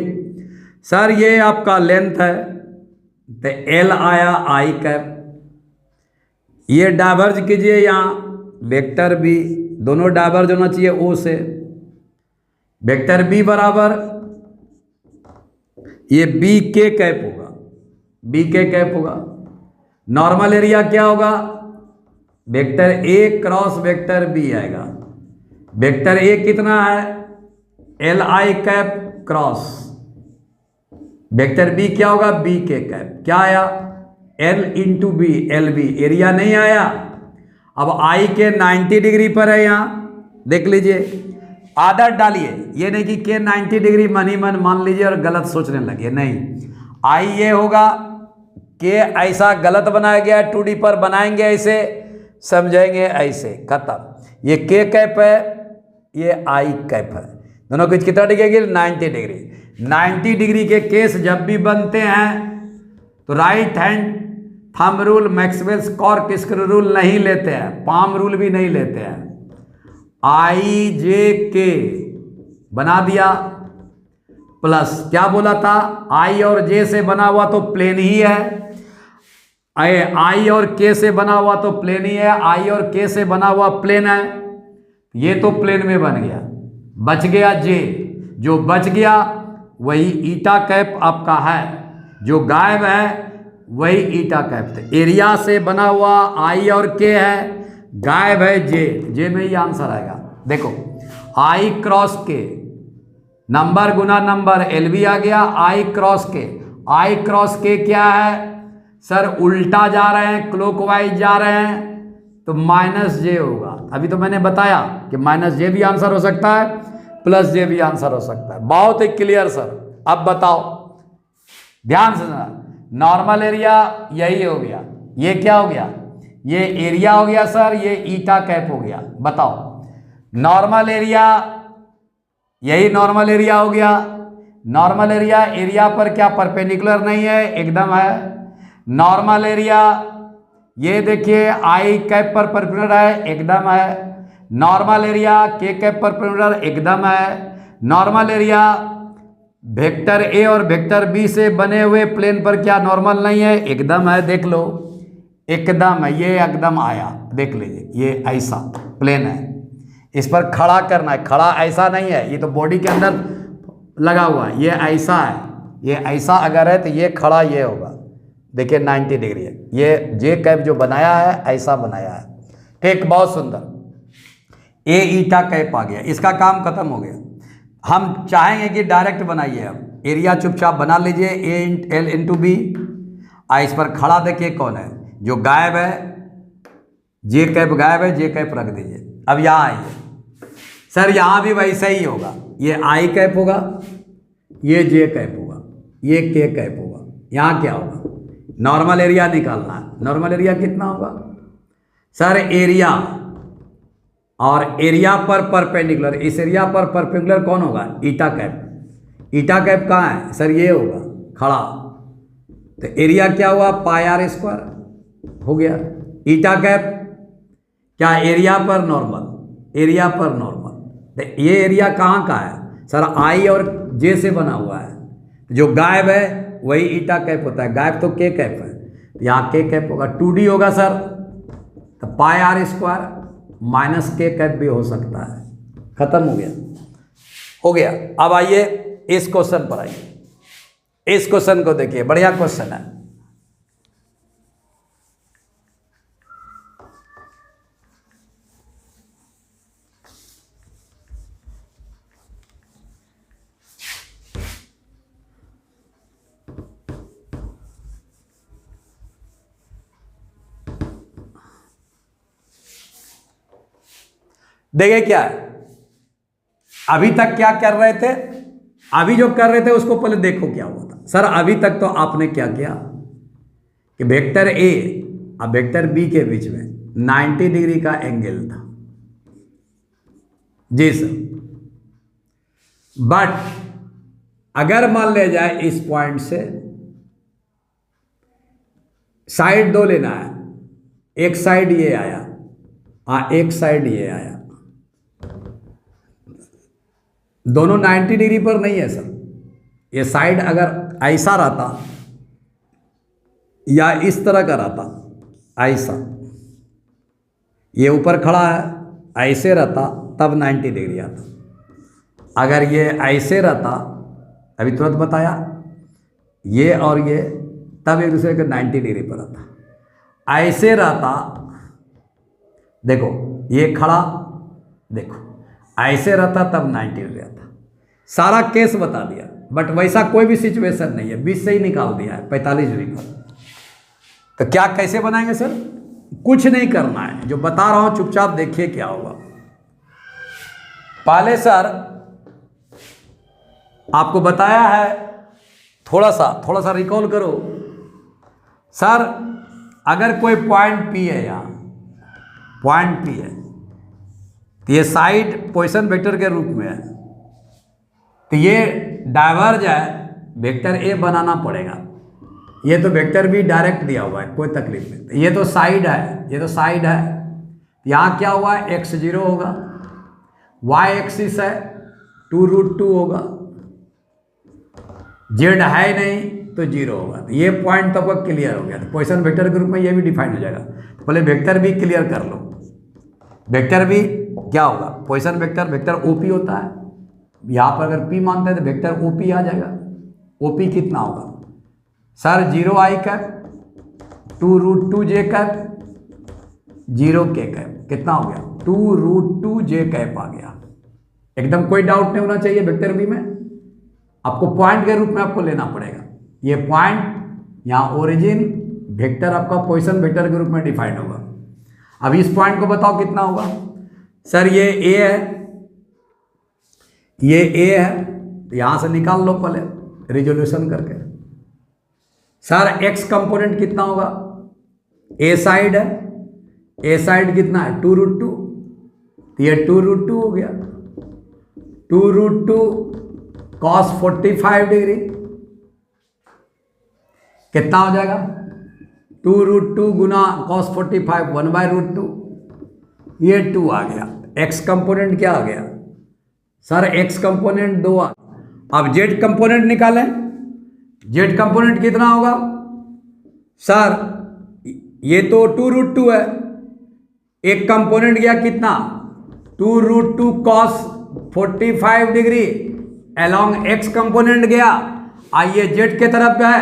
S1: सर? ये आपका लेंथ है तो एल आया आई कैप, ये डाइवर्ज कीजिए यहाँ, वेक्टर बी, दोनों डाइवर्ज होना चाहिए ओ से। वेक्टर बी बराबर ये बी के कैप होगा, बी के कैप होगा। नॉर्मल एरिया क्या होगा, vector A cross vector B आएगा। वेक्टर ए कितना है, L I cap cross, vector B क्या होगा, बी के कैप, क्या आया, L into B, L B, area नहीं आया। अब आई के 90 डिग्री पर है, यहाँ देख लीजिए, आदत डालिए, ये नहीं कि के 90 डिग्री मन ही मन मान लीजिए और गलत सोचने लगे, नहीं। आई ये होगा, के ऐसा गलत बनाया गया है 2D पर, बनाएंगे ऐसे, समझेंगे ऐसे, खत्म। ये के कैप है, ये आई कैप है, दोनों को कितना डिग्री, 90 डिग्री। 90 डिग्री के केस जब भी बनते हैं तो right hand thumb rule, Maxwell's cork screw rule नहीं लेते हैं, पाम रूल भी नहीं लेते हैं। आई जे के बना दिया, प्लस क्या बोला था, आई और जे से बना हुआ तो प्लेन ही है, आई और के से बना हुआ तो प्लेन ही है, आई और के से बना हुआ प्लेन है, ये तो प्लेन में बन गया। बच गया जे, जो बच गया वही ईटा कैप आपका है, जो गायब है वही ईटा कैप थे। एरिया से बना हुआ आई और के है, गायब है जे, जे में ही आंसर आएगा। देखो आई क्रॉस के, नंबर गुना नंबर, एल भी आ गया, आई क्रॉस के, आई क्रॉस के क्या है सर, उल्टा जा रहे हैं, क्लॉकवाइज जा रहे हैं तो माइनस जे होगा। अभी तो मैंने बताया कि माइनस जे भी आंसर हो सकता है, प्लस जे भी आंसर हो सकता है। बहुत ही क्लियर सर। अब बताओ ध्यान से, नॉर्मल एरिया यही हो गया, ये क्या हो गया, ये एरिया हो गया सर, ये ईटा कैप हो गया। बताओ नॉर्मल एरिया, यही नॉर्मल एरिया हो गया। नॉर्मल एरिया, एरिया पर क्या परपेंडिकुलर नहीं है, एकदम है। नॉर्मल एरिया ये देखिए आई कैप पर परपेंडिकुलर है, एकदम है। नॉर्मल एरिया के कैप पर परपेंडिकुलर, एकदम है। नॉर्मल एरिया वेक्टर ए और वेक्टर बी से बने हुए प्लेन पर क्या नॉर्मल नहीं है, एकदम है। देख लो एकदम है, ये एकदम आया, देख लीजिए, ये ऐसा प्लेन है, इस पर खड़ा करना है, खड़ा ऐसा नहीं है, ये तो बॉडी के अंदर लगा हुआ है, ये ऐसा है, ये ऐसा अगर है तो ये खड़ा ये होगा, देखिए 90 डिग्री है। ये जे कैप जो बनाया है ऐसा बनाया है, ठीक, बहुत सुंदर। ए ईटा कैप आ गया, इसका काम खत्म हो गया। हम चाहेंगे कि डायरेक्ट बनाइए, अब एरिया चुपचाप बना लीजिए, ए एल इंटू बी। इस पर खड़ा देखिए कौन है, जो गायब है, जे कैप गायब है, जे कैप रख दीजिए। अब यहाँ आइए सर, यहाँ भी वैसा ही होगा, ये आई कैप होगा, ये जे कैप होगा, ये के कैप होगा। यहाँ क्या होगा, नॉर्मल एरिया निकालना है। नॉर्मल एरिया कितना होगा सर, एरिया और एरिया पर परपेंडिकुलर, इस एरिया पर परपेंडिकुलर कौन होगा? ईटा कैप। ईटा कैप कहाँ है सर? ये होगा खड़ा। तो एरिया क्या हुआ? पाई आर स्क्वायर हो गया। ईटा कैप क्या? एरिया पर नॉर्मल, एरिया पर नॉर्मल। तो ये एरिया कहाँ का है सर? आई और जे से बना हुआ है। जो गायब है वही ईटा कैप होता है, गायब तो के कैप है। तो यहाँ के कैप होगा, 2D होगा सर। तो पाई आर स्क्वायर माइनस के कैप भी हो सकता है। खत्म हो गया, हो गया। अब आइए इस क्वेश्चन पर आइए। इस क्वेश्चन को देखिए, बढ़िया क्वेश्चन है। देखिए क्या है, अभी तक क्या कर रहे थे? अभी जो कर रहे थे उसको पहले देखो क्या हुआ था सर। अभी तक तो आपने क्या किया कि वेक्टर ए और वेक्टर बी के बीच में 90 डिग्री का एंगल था जी सर। बट अगर मान लिया जाए इस पॉइंट से साइड दो लेना है, एक साइड ये आया और एक साइड ये आया, दोनों 90 डिग्री पर नहीं है सर। ये साइड अगर ऐसा रहता या इस तरह का रहता, ऐसा, ये ऊपर खड़ा है, ऐसे रहता तब 90 डिग्री आता। अगर ये ऐसे रहता, अभी तुरंत बताया, ये और ये, तब एक दूसरे के 90 डिग्री पर आता। ऐसे रहता, देखो ये खड़ा, देखो ऐसे रहता तब 90 डिग्री आता। सारा केस बता दिया, बट वैसा कोई भी सिचुएशन नहीं है, 20 से ही निकाल दिया है 45 डिग्री पर। तो क्या कैसे बनाएंगे सर? कुछ नहीं करना है, जो बता रहा हूं चुपचाप देखिए क्या होगा। पहले सर आपको बताया है, थोड़ा सा रिकॉल करो सर। अगर कोई पॉइंट पी है, यहाँ पॉइंट पी है, तो ये साइड पोजीशन वेक्टर के रूप में है, तो ये डाइवर्ज है, वेक्टर ए बनाना पड़ेगा। ये तो वेक्टर भी डायरेक्ट दिया हुआ है, कोई तकलीफ नहीं। ये तो साइड है, ये तो साइड है। यहाँ क्या हुआ? x0 होगा, y एक्सिस है 2√2 होगा, z है नहीं तो 0 होगा। तो ये पॉइंट तो आपका क्लियर हो गया। तो पोजीशन वेक्टर के रूप में ये भी डिफाइन हो जाएगा। तो पहले वेक्टर भी क्लियर कर लो। वेक्टर भी क्या होगा? पोजीशन वेक्टर, वेक्टर OP होता है। यहाँ पर अगर P मानते हैं तो वेक्टर OP आ जाएगा। OP कितना होगा sir? 0i cap 2√2j cap 0k cap, कितना हो गया? 2√2j कैप आ गया। एकदम कोई डाउट नहीं होना चाहिए वेक्टर बी में। आपको पॉइंट के रूप में आपको लेना पड़ेगा। ये पॉइंट यहाँ ओरिजिन वेक्टर आपका पोजीशन वेक्टर के रूप में डिफाइंड होगा। अब इस पॉइंट को बताओ कितना होगा सर? ये A है, ये A है, तो यहां से निकाल लो पहले रिजोल्यूशन करके। सर x कंपोनेंट कितना होगा? A साइड है, A साइड कितना है? 2√2, तो ये 2√2 हो गया। 2√2 cos 45 डिग्री कितना हो जाएगा? 2√2 गुना cos 45 1/√2, ये 2 आ गया। x कंपोनेंट क्या आ गया सर? x कंपोनेंट 2 आ। अब z कंपोनेंट निकालें। z कंपोनेंट कितना होगा सर? ये तो 2√2 है, एक कंपोनेंट गया कितना? 2√2 cos 45 degree along x component गया। आइए z के तरफ पे है,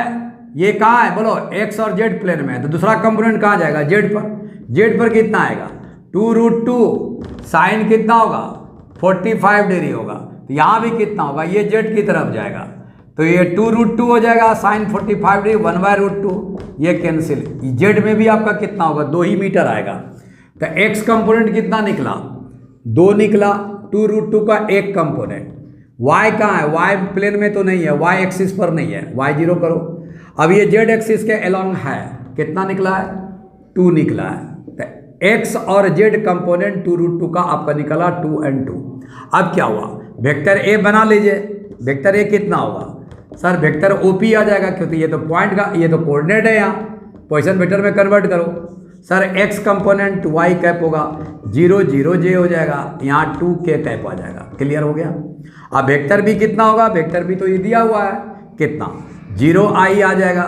S1: ये कहाँ है बोलो? x और z प्लेन में है, तो दूसरा कंपोनेंट कहाँ जाएगा? z पर। z पर कितना आएगा? 2√2 साइन कितना होगा? 45 डिग्री होगा। तो यहाँ भी कितना होगा? ये z की तरफ जाएगा, तो ये 2√2 हो जाएगा, साइन 45 डिग्री 1/√2, ये कैंसिल। z में भी आपका कितना होगा? 2 ही मीटर आएगा। तो x कंपोनेंट कितना निकला? 2 निकला। 2√2 का एक कंपोनेंट। y कहाँ है? y प्लेन में तो नहीं है, y एक्सिस पर नहीं है, y 0 करो। अब ये z एक्सिस के अलोंग है, कितना निकला है? 2 निकला है। तो एक्स और जेड कंपोनेंट 2√2 का आपका निकला 2 and 2। अब क्या हुआ, वेक्टर ए बना लीजिए। वेक्टर ए कितना होगा सर, वेक्टर ओपी आ जाएगा, क्योंकि ये तो पॉइंट का, ये तो कोऑर्डिनेट है, यहाँ पोजीशन वेक्टर में कन्वर्ट करो sir. X component Y cap होगा, 0 0 जे हो जाएगा, यहाँ 2 के कैप आ जाएगा। क्लियर हो गया। अब वेक्टर भी कितना होगा, वेक्टर भी तो ये दिया हुआ है कितना, 0 आई आ जाएगा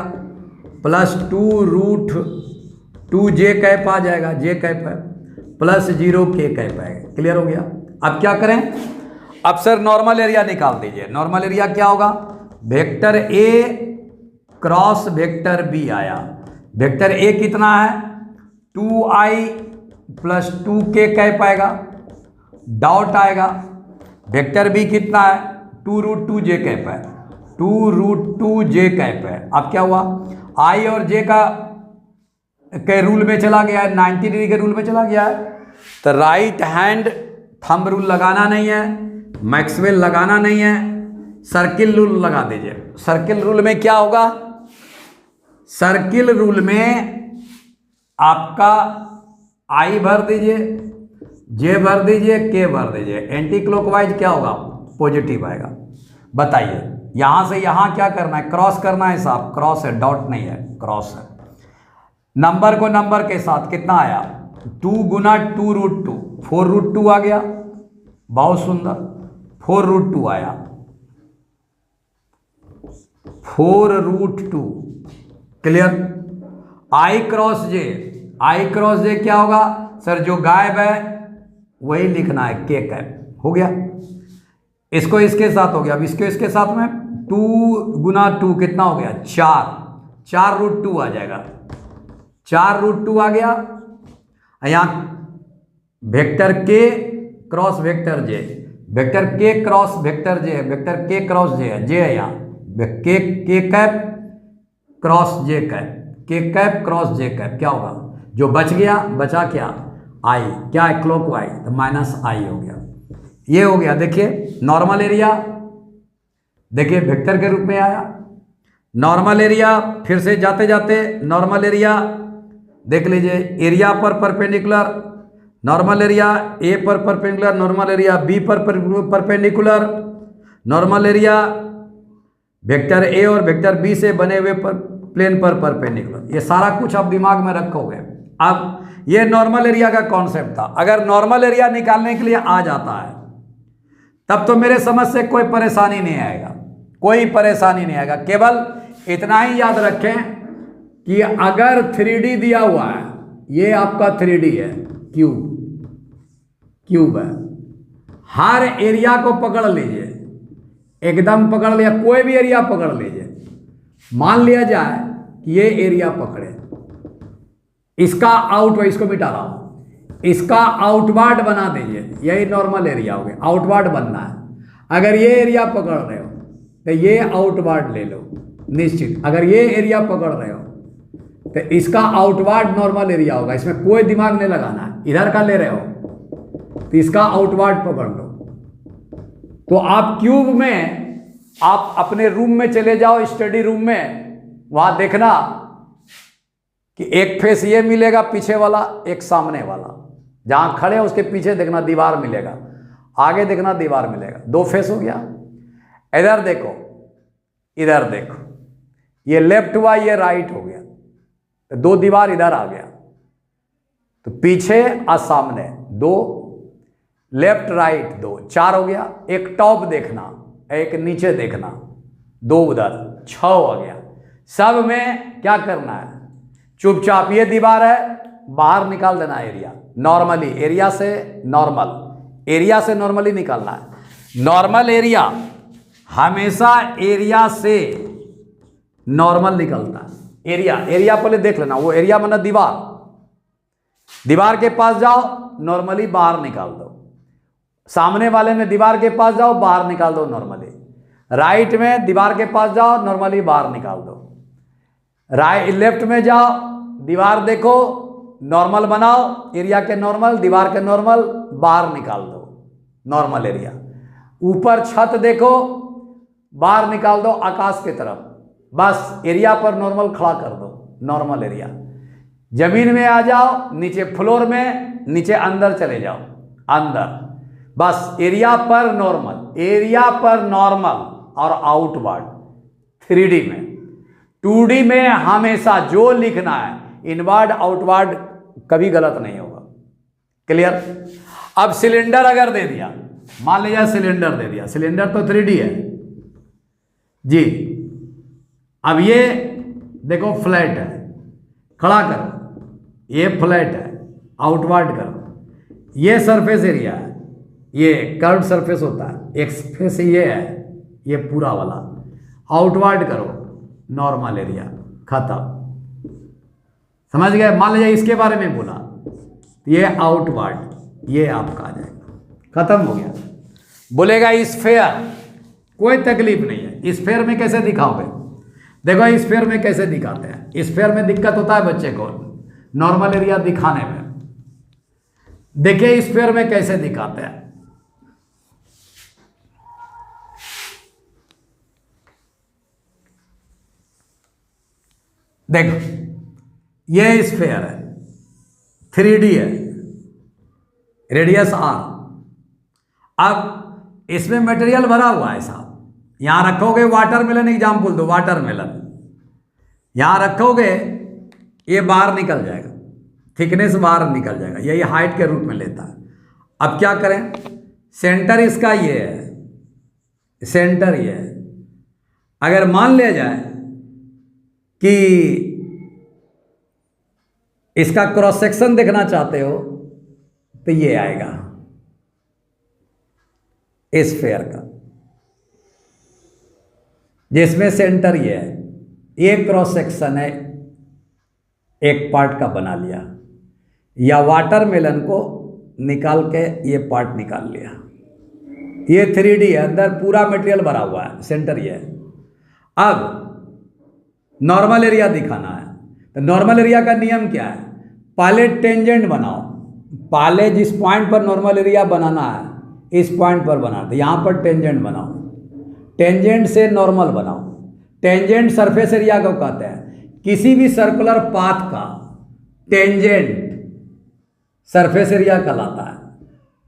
S1: प्लस 2√2 जे कैप आ जाएगा, जे कैप है प्लस 0 के कैप आएगा। क्लियर हो गया। अब क्या करें, अब सर नॉर्मल एरिया निकाल दीजिए। नॉर्मल एरिया क्या होगा, vector A cross vector B आया। वेक्टर ए कितना है, 2i प्लस 2k कैप आएगा, डॉट आएगा। वेक्टर बी कितना है, 2√2 जे कैप है, 2√2 जे कैप है। अब क्या हुआ, आई और जे का के रूल में चला गया है, 90 डिग्री के रूल में चला गया है। तो राइट हैंड थंब रूल लगाना नहीं है, मैक्सवेल लगाना नहीं है, सर्किल रूल लगा दीजिए। सर्किल रूल में क्या होगा, सर्किल रूल में आपका आई भर दीजिए, जे भर दीजिए, के भर दीजिए। एंटी क्लॉकवाइज क्या होगा, पॉजिटिव आएगा। बताइए यहां से यहां क्या करना है, क्रॉस करना है साहब, क्रॉस है, डॉट नहीं है, क्रॉस है। नंबर को नंबर के साथ कितना आया, 2 गुना 2√2, 4√2 आ गया। बहुत सुंदर, 4√2 आया, 4√2। क्लियर। आई क्रॉस जे, आई क्रॉस जे क्या होगा सर, जो गायब है वही लिखना है, के कैप हो गया। इसको इसके साथ हो गया, अब इसको इसके साथ में 2 गुना 2 कितना हो गया, 4√2 आ जाएगा, 4√2 आ गया। यहाँ वेक्टर के क्रॉस वेक्टर जे, वेक्टर के क्रॉस वेक्टर जे, वेक्टर के क्रॉस जे है, जे है यहाँ, के कैप क्रॉस जे कैप, के कैप क्रॉस जे कैप क्या होगा, जो बच गया, बचा क्या, आई, क्या है क्लॉकवाइज, तो माइनस आई हो गया। ये हो गया। देखिए नॉर्मल एरिया, देखिए वेक्टर के रूप में आया नॉर्मल एरिया। फिर से जाते जाते नॉर्मल एरिया देख लीजिए, एरिया पर परपेंडिकुलर, नॉर्मल एरिया ए पर परपेंडिकुलर, नॉर्मल एरिया बी पर perpendicular, normal area vector A और वेक्टर बी से बने हुए प्लेन पर परपेंडिकुलर। ये सारा कुछ आप दिमाग में रखोगे। अब ये नॉर्मल एरिया का कॉन्सेप्ट था। अगर नॉर्मल एरिया निकालने के लिए आ जाता है तब तो मेरे समझ से कोई परेशानी नहीं आएगा, कोई परेशानी नहीं आएगा। केवल इतना ही याद रखें कि अगर 3D दिया हुआ है, ये आपका 3D है, क्यूब है, हर एरिया को पकड़ लीजिए, एकदम पकड़ लिया, कोई भी एरिया पकड़ लीजिए। मान लिया जाए कि ये एरिया पकड़े, इसका आउटवर्ड, इसको मिटा रहा हूं, इसका आउटवर्ड बना दीजिए, यही नॉर्मल एरिया हो गया, आउटवर्ड बनना है। अगर ये एरिया पकड़ रहे हो तो ये आउटवर्ड ले लो निश्चित। अगर ये एरिया पकड़ रहे हो तो इसका आउटवर्ड नॉर्मल एरिया होगा, इसमें कोई दिमाग नहीं लगाना है। इधर का ले रहे हो तो इसका आउटवर्ड पकड़ लो। तो आप क्यूब में, आप अपने रूम में चले जाओ, स्टडी रूम में, वहां देखना कि एक फेस ये मिलेगा पीछे वाला, एक सामने वाला, जहां खड़े हैं उसके पीछे देखना दीवार मिलेगा, आगे देखना दीवार मिलेगा। 2 फेस हो गया। इधर देखो, इधर देखो, ये लेफ्ट हुआ, ये राइट हो गया, तो 2 दीवार इधर आ गया। तो पीछे और सामने 2, लेफ्ट राइट 2, 4 हो गया। एक टॉप देखना, एक नीचे देखना, 2 उधर, 6 हो गया। सब में क्या करना है, चुपचाप ये दीवार है, बाहर निकाल देना एरिया, नॉर्मली एरिया से नॉर्मल, एरिया से नॉर्मली निकालना है। नॉर्मल एरिया हमेशा एरिया से नॉर्मल निकलता है। एरिया पहले देख लेना, वो एरिया मतलब दीवार, दीवार के पास जाओ, नॉर्मली बाहर निकाल दो। सामने वाले में दीवार के पास जाओ, बाहर निकाल दो नॉर्मली। राइट में दीवार के पास जाओ, नॉर्मली बाहर निकाल दो। राइट लेफ्ट में जाओ, दीवार देखो, नॉर्मल बनाओ, एरिया के नॉर्मल, दीवार के नॉर्मल, बाहर निकाल दो नॉर्मल एरिया। ऊपर छत देखो, बाहर निकाल दो आकाश की तरफ, बस एरिया पर नॉर्मल खड़ा कर दो, नॉर्मल एरिया। जमीन में आ जाओ, नीचे फ्लोर में, नीचे अंदर चले जाओ, अंदर बस एरिया पर नॉर्मल और आउटवर्ड 3D में। 2D में हमेशा जो लिखना है इनवर्ड आउटवर्ड कभी गलत नहीं होगा। क्लियर? अब सिलेंडर अगर दे दिया, मान लीजिए सिलेंडर दे दिया, सिलेंडर तो 3D है जी। अब ये देखो फ्लैट है, खड़ा करो, ये फ्लैट है, आउटवर्ड करो, ये सरफेस एरिया है, ये कर्व्ड सरफेस होता है, एक फेस ये है, ये पूरा वाला, आउटवर्ड करो, नॉर्मल एरिया, खत्म। समझ गए? मान लीजिए इसके बारे में बोला, ये आउटवर्ड, ये आपका आ जाएगा, खत्म हो गया। बोलेगा स्फेयर, कोई तकलीफ नहीं है। स्फेयर में कैसे दिखाओगे? देखो स्फेयर में कैसे दिखाते हैं। स्फेयर में दिक्कत होता है बच्चे को नॉर्मल एरिया दिखाने में। देखिए स्फेयर में कैसे दिखाते हैं। देखो ये स्फेयर है, 3D है, रेडियस R। अब इसमें मटेरियल भरा हुआ है साहब। यहां रखोगे वाटरमेलन, एग्जाम्पल दो, वाटरमेलन यहां रखोगे, ये बाहर निकल जाएगा, थिकनेस बाहर निकल जाएगा, यही हाइट के रूप में लेता है। अब क्या करें? सेंटर इसका ये है, सेंटर ये है। अगर मान लिया जाए कि इसका क्रॉस सेक्शन देखना चाहते हो तो ये आएगा स्फेयर का, जिसमें सेंटर ये है, ये क्रॉस सेक्शन है, एक पार्ट का बना लिया, या वाटरमेलन को निकाल के ये पार्ट निकाल लिया। ये 3D है, अंदर पूरा मटेरियल भरा हुआ है, सेंटर ये है। अब नॉर्मल एरिया दिखाना है तो नॉर्मल एरिया का नियम क्या है? पहले टेंजेंट बनाओ, पहले जिस पॉइंट पर नॉर्मल एरिया बनाना है इस पॉइंट पर बनाना है, यहाँ पर टेंजेंट बनाओ, टेंजेंट से नॉर्मल बनाओ। टेंजेंट सरफेस एरिया को कहते हैं। किसी भी सर्कुलर पाथ का टेंजेंट सरफेस एरिया कहलाता है,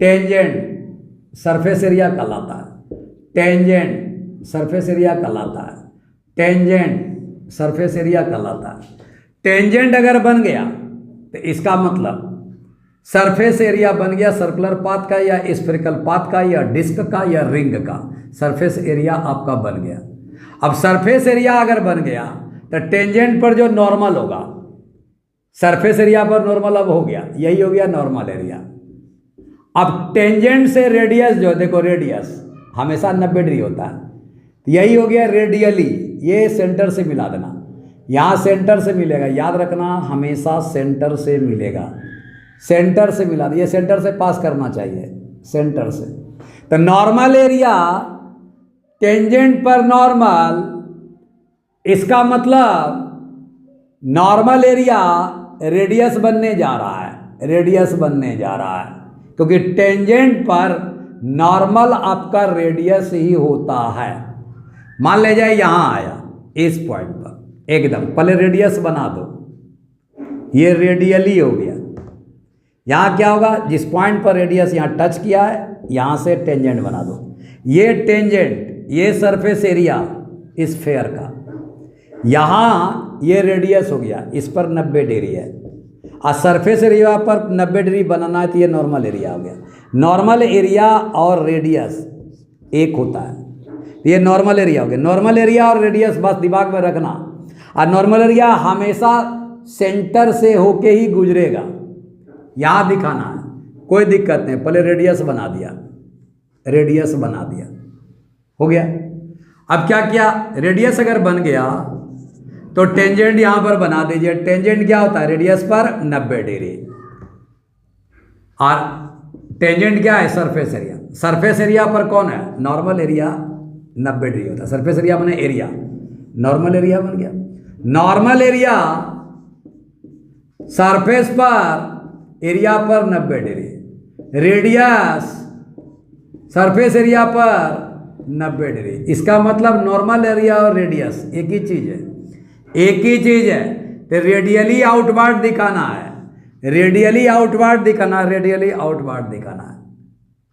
S1: टेंजेंट सरफेस एरिया कहलाता है, टेंजेंट सरफेस एरिया कहलाता है, टेंजेंट सरफेस एरिया कहलाता है। टेंजेंट अगर बन गया तो इसका मतलब सरफेस एरिया बन गया सर्कुलर पाथ का, या स्फेरिकल पाथ का, या डिस्क का, या रिंग का। सरफेस एरिया आपका बन गया। अब सरफेस एरिया अगर बन गया तो टेंजेंट पर जो नॉर्मल होगा, सरफेस एरिया पर नॉर्मल अब हो गया, यही हो गया नॉर्मल एरिया। अब टेंजेंट से रेडियस जो देखो, रेडियस हमेशा 90 डिग्री होता है, यही हो गया रेडियली। ये सेंटर से मिला देना, यहाँ सेंटर से मिलेगा, याद रखना हमेशा सेंटर से मिलेगा, सेंटर से मिला, ये सेंटर से पास करना चाहिए, सेंटर से। तो नॉर्मल एरिया टेंजेंट पर नॉर्मल, इसका मतलब नॉर्मल एरिया रेडियस बनने जा रहा है, रेडियस बनने जा रहा है, क्योंकि टेंजेंट पर नॉर्मल आपका रेडियस ही होता है। मान ले जाए यहाँ आया इस पॉइंट पर, एकदम पहले रेडियस बना दो, ये रेडियली हो गया। यहाँ क्या होगा? जिस पॉइंट पर रेडियस यहाँ टच किया है, यहाँ से टेंजेंट बना दो। ये टेंजेंट, ये सरफेस एरिया इस स्फेयर का, यहाँ ये रेडियस हो गया, इस पर 90 डिग्री है, और सरफेस एरिया पर 90 डिग्री बनाना है तो ये नॉर्मल एरिया हो गया। नॉर्मल एरिया और रेडियस एक होता है, ये नॉर्मल एरिया हो गया। नॉर्मल एरिया और रेडियस बस दिमाग में रखना, और नॉर्मल एरिया हमेशा सेंटर से होके ही गुजरेगा, यहाँ दिखाना है, कोई दिक्कत नहीं। पहले रेडियस बना दिया, रेडियस बना दिया, हो गया। अब क्या किया? रेडियस अगर बन गया तो टेंजेंट यहाँ पर बना दीजिए। टेंजेंट क्या होता है? रेडियस पर 90 डिग्री, और टेंजेंट क्या है? Surface area. सरफेस एरिया पर कौन है? नॉर्मल एरिया 90 डिग्री होता है। सरफेस एरिया बने एरिया, नॉर्मल एरिया बन गया। नॉर्मल एरिया सरफेस पर एरिया पर 90 डिग्री, रेडियस सरफेस एरिया पर 90 डिग्री। इसका मतलब नॉर्मल एरिया और रेडियस एक ही चीज है, एक ही चीज है। तो रेडियली आउटवर्ड दिखाना है, रेडियली आउटवर्ड दिखाना, रेडियली आउटवर्ड दिखाना है।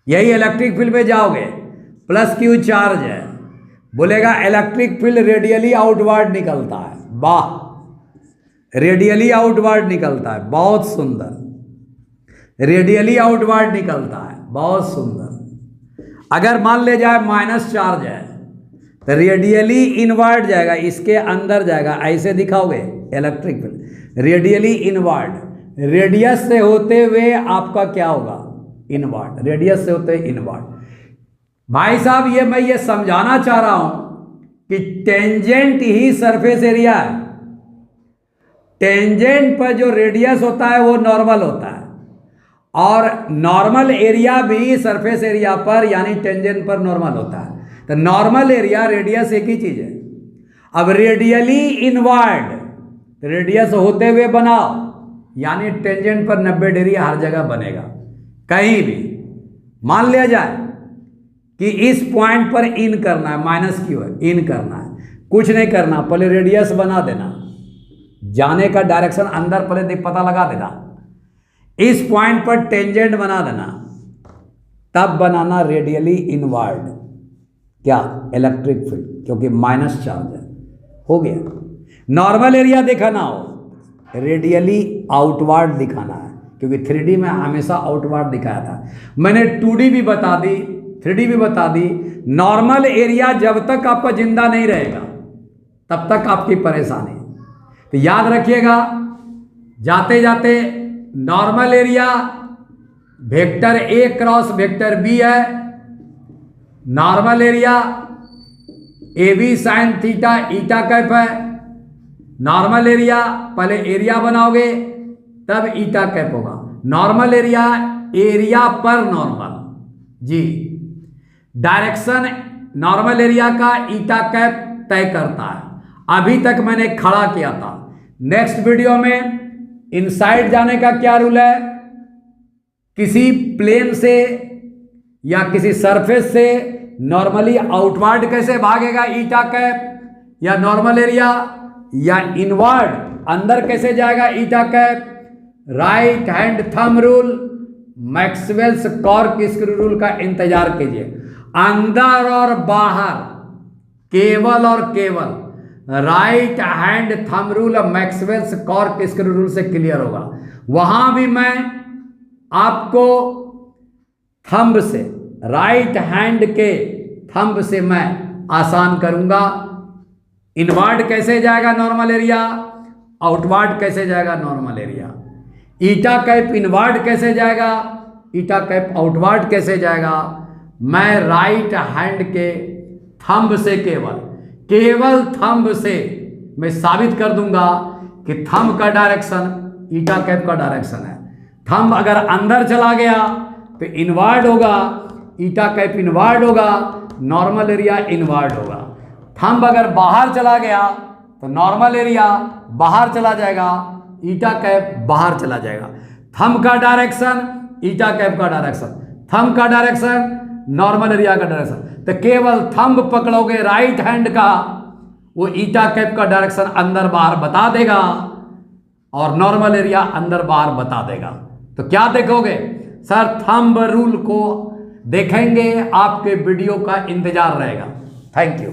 S1: यही इलेक्ट्रिक फील्ड पे जाओगे, प्लस क्यू चार्ज है, बोलेगा इलेक्ट्रिक फील्ड रेडियली आउटवर्ड निकलता है। वाह, रेडियली आउटवर्ड निकलता है, बहुत सुंदर, रेडियली आउटवर्ड निकलता है, बहुत सुंदर। अगर मान ले जाए माइनस चार्ज है तो रेडियली इनवर्ड जाएगा, इसके अंदर जाएगा, ऐसे दिखाओगे electric field radially inward, radius से होते हुए आपका क्या होगा, इनवर्ड, रेडियस से होते हुए इनवर्ड। भाई साहब ये मैं ये समझाना चाह रहा हूं कि टेंजेंट ही सरफेस एरिया है, टेंजेंट पर जो रेडियस होता है वो नॉर्मल होता है, और नॉर्मल एरिया भी सरफेस एरिया पर यानी टेंजेंट पर नॉर्मल होता है। तो नॉर्मल एरिया रेडियस एक ही चीज है। अब रेडियली इनवर्ड, रेडियस होते हुए बनाओ यानी टेंजेंट पर 90 डिग्री हर जगह बनेगा, कहीं भी। मान लिया जाए कि इस पॉइंट पर इन करना है, माइनस क्यू है, इन करना है, कुछ नहीं करना, पहले रेडियस बना देना, जाने का डायरेक्शन अंदर पहले पता लगा देना, इस पॉइंट पर टेंजेंट बना देना, तब बनाना रेडियली इनवर्ड क्या, इलेक्ट्रिक फील्ड, क्योंकि माइनस चार्ज है, हो गया। नॉर्मल एरिया दिखाना हो, रेडियली आउटवर्ड दिखाना है, क्योंकि 3D में हमेशा आउटवर्ड दिखाया था। मैंने 2D भी बता दी, 3D भी बता दी। नॉर्मल एरिया जब तक आपका जिंदा नहीं रहेगा तब तक आपकी परेशानी। तो याद रखिएगा, जाते जाते normal area vector A cross vector B है, normal area A B sine theta eta cap है। नॉर्मल एरिया पहले एरिया बनाओगे तब ईटा कैप होगा। नॉर्मल एरिया, एरिया पर नॉर्मल, जी डायरेक्शन नॉर्मल एरिया का ईटा कैप तय करता है। अभी तक मैंने खड़ा किया था। नेक्स्ट वीडियो में इनसाइड जाने का क्या रूल है, किसी प्लेन से या किसी सरफेस से नॉर्मली आउटवर्ड कैसे भागेगा ईटा कैप या नॉर्मल एरिया, या इनवर्ड अंदर कैसे जाएगा eta cap, right hand thumb rule, Maxwell's cork screw rule का इंतजार कीजिए। अंदर और बाहर केवल और केवल राइट हैंड थंब रूल और मैक्सवेल्स कॉर्क स्क्रू रूल से क्लियर होगा। वहां भी मैं आपको थंब से, राइट हैंड के थंब से मैं आसान करूंगा। इनवर्ड कैसे जाएगा नॉर्मल एरिया, आउटवर्ड कैसे जाएगा नॉर्मल एरिया, ईटा कैप इनवर्ड कैसे जाएगा, ईटा कैप आउटवर्ड कैसे जाएगा, मैं राइट हैंड के थंब से, केवल थंब से मैं साबित कर दूंगा कि थंब का डायरेक्शन ईटा कैप का डायरेक्शन है। थंब अगर अंदर चला गया तो इनवर्ड होगा, ईटा कैप इनवर्ड होगा, नॉर्मल एरिया इनवर्ड होगा। थंब अगर बाहर चला गया तो नॉर्मल एरिया बाहर चला जाएगा, ईटा कैप बाहर चला जाएगा। थंब का डायरेक्शन ईटा कैप का डायरेक्शन, थंब का डायरेक्शन नॉर्मल एरिया का डायरेक्शन। तो केवल थंब पकड़ोगे राइट हैंड का, वो ईटा कैप का डायरेक्शन अंदर बाहर बता देगा और नॉर्मल एरिया अंदर बाहर बता देगा। तो क्या देखोगे सर, थंब रूल को देखेंगे, आपके वीडियो का इंतजार रहेगा। Thank you.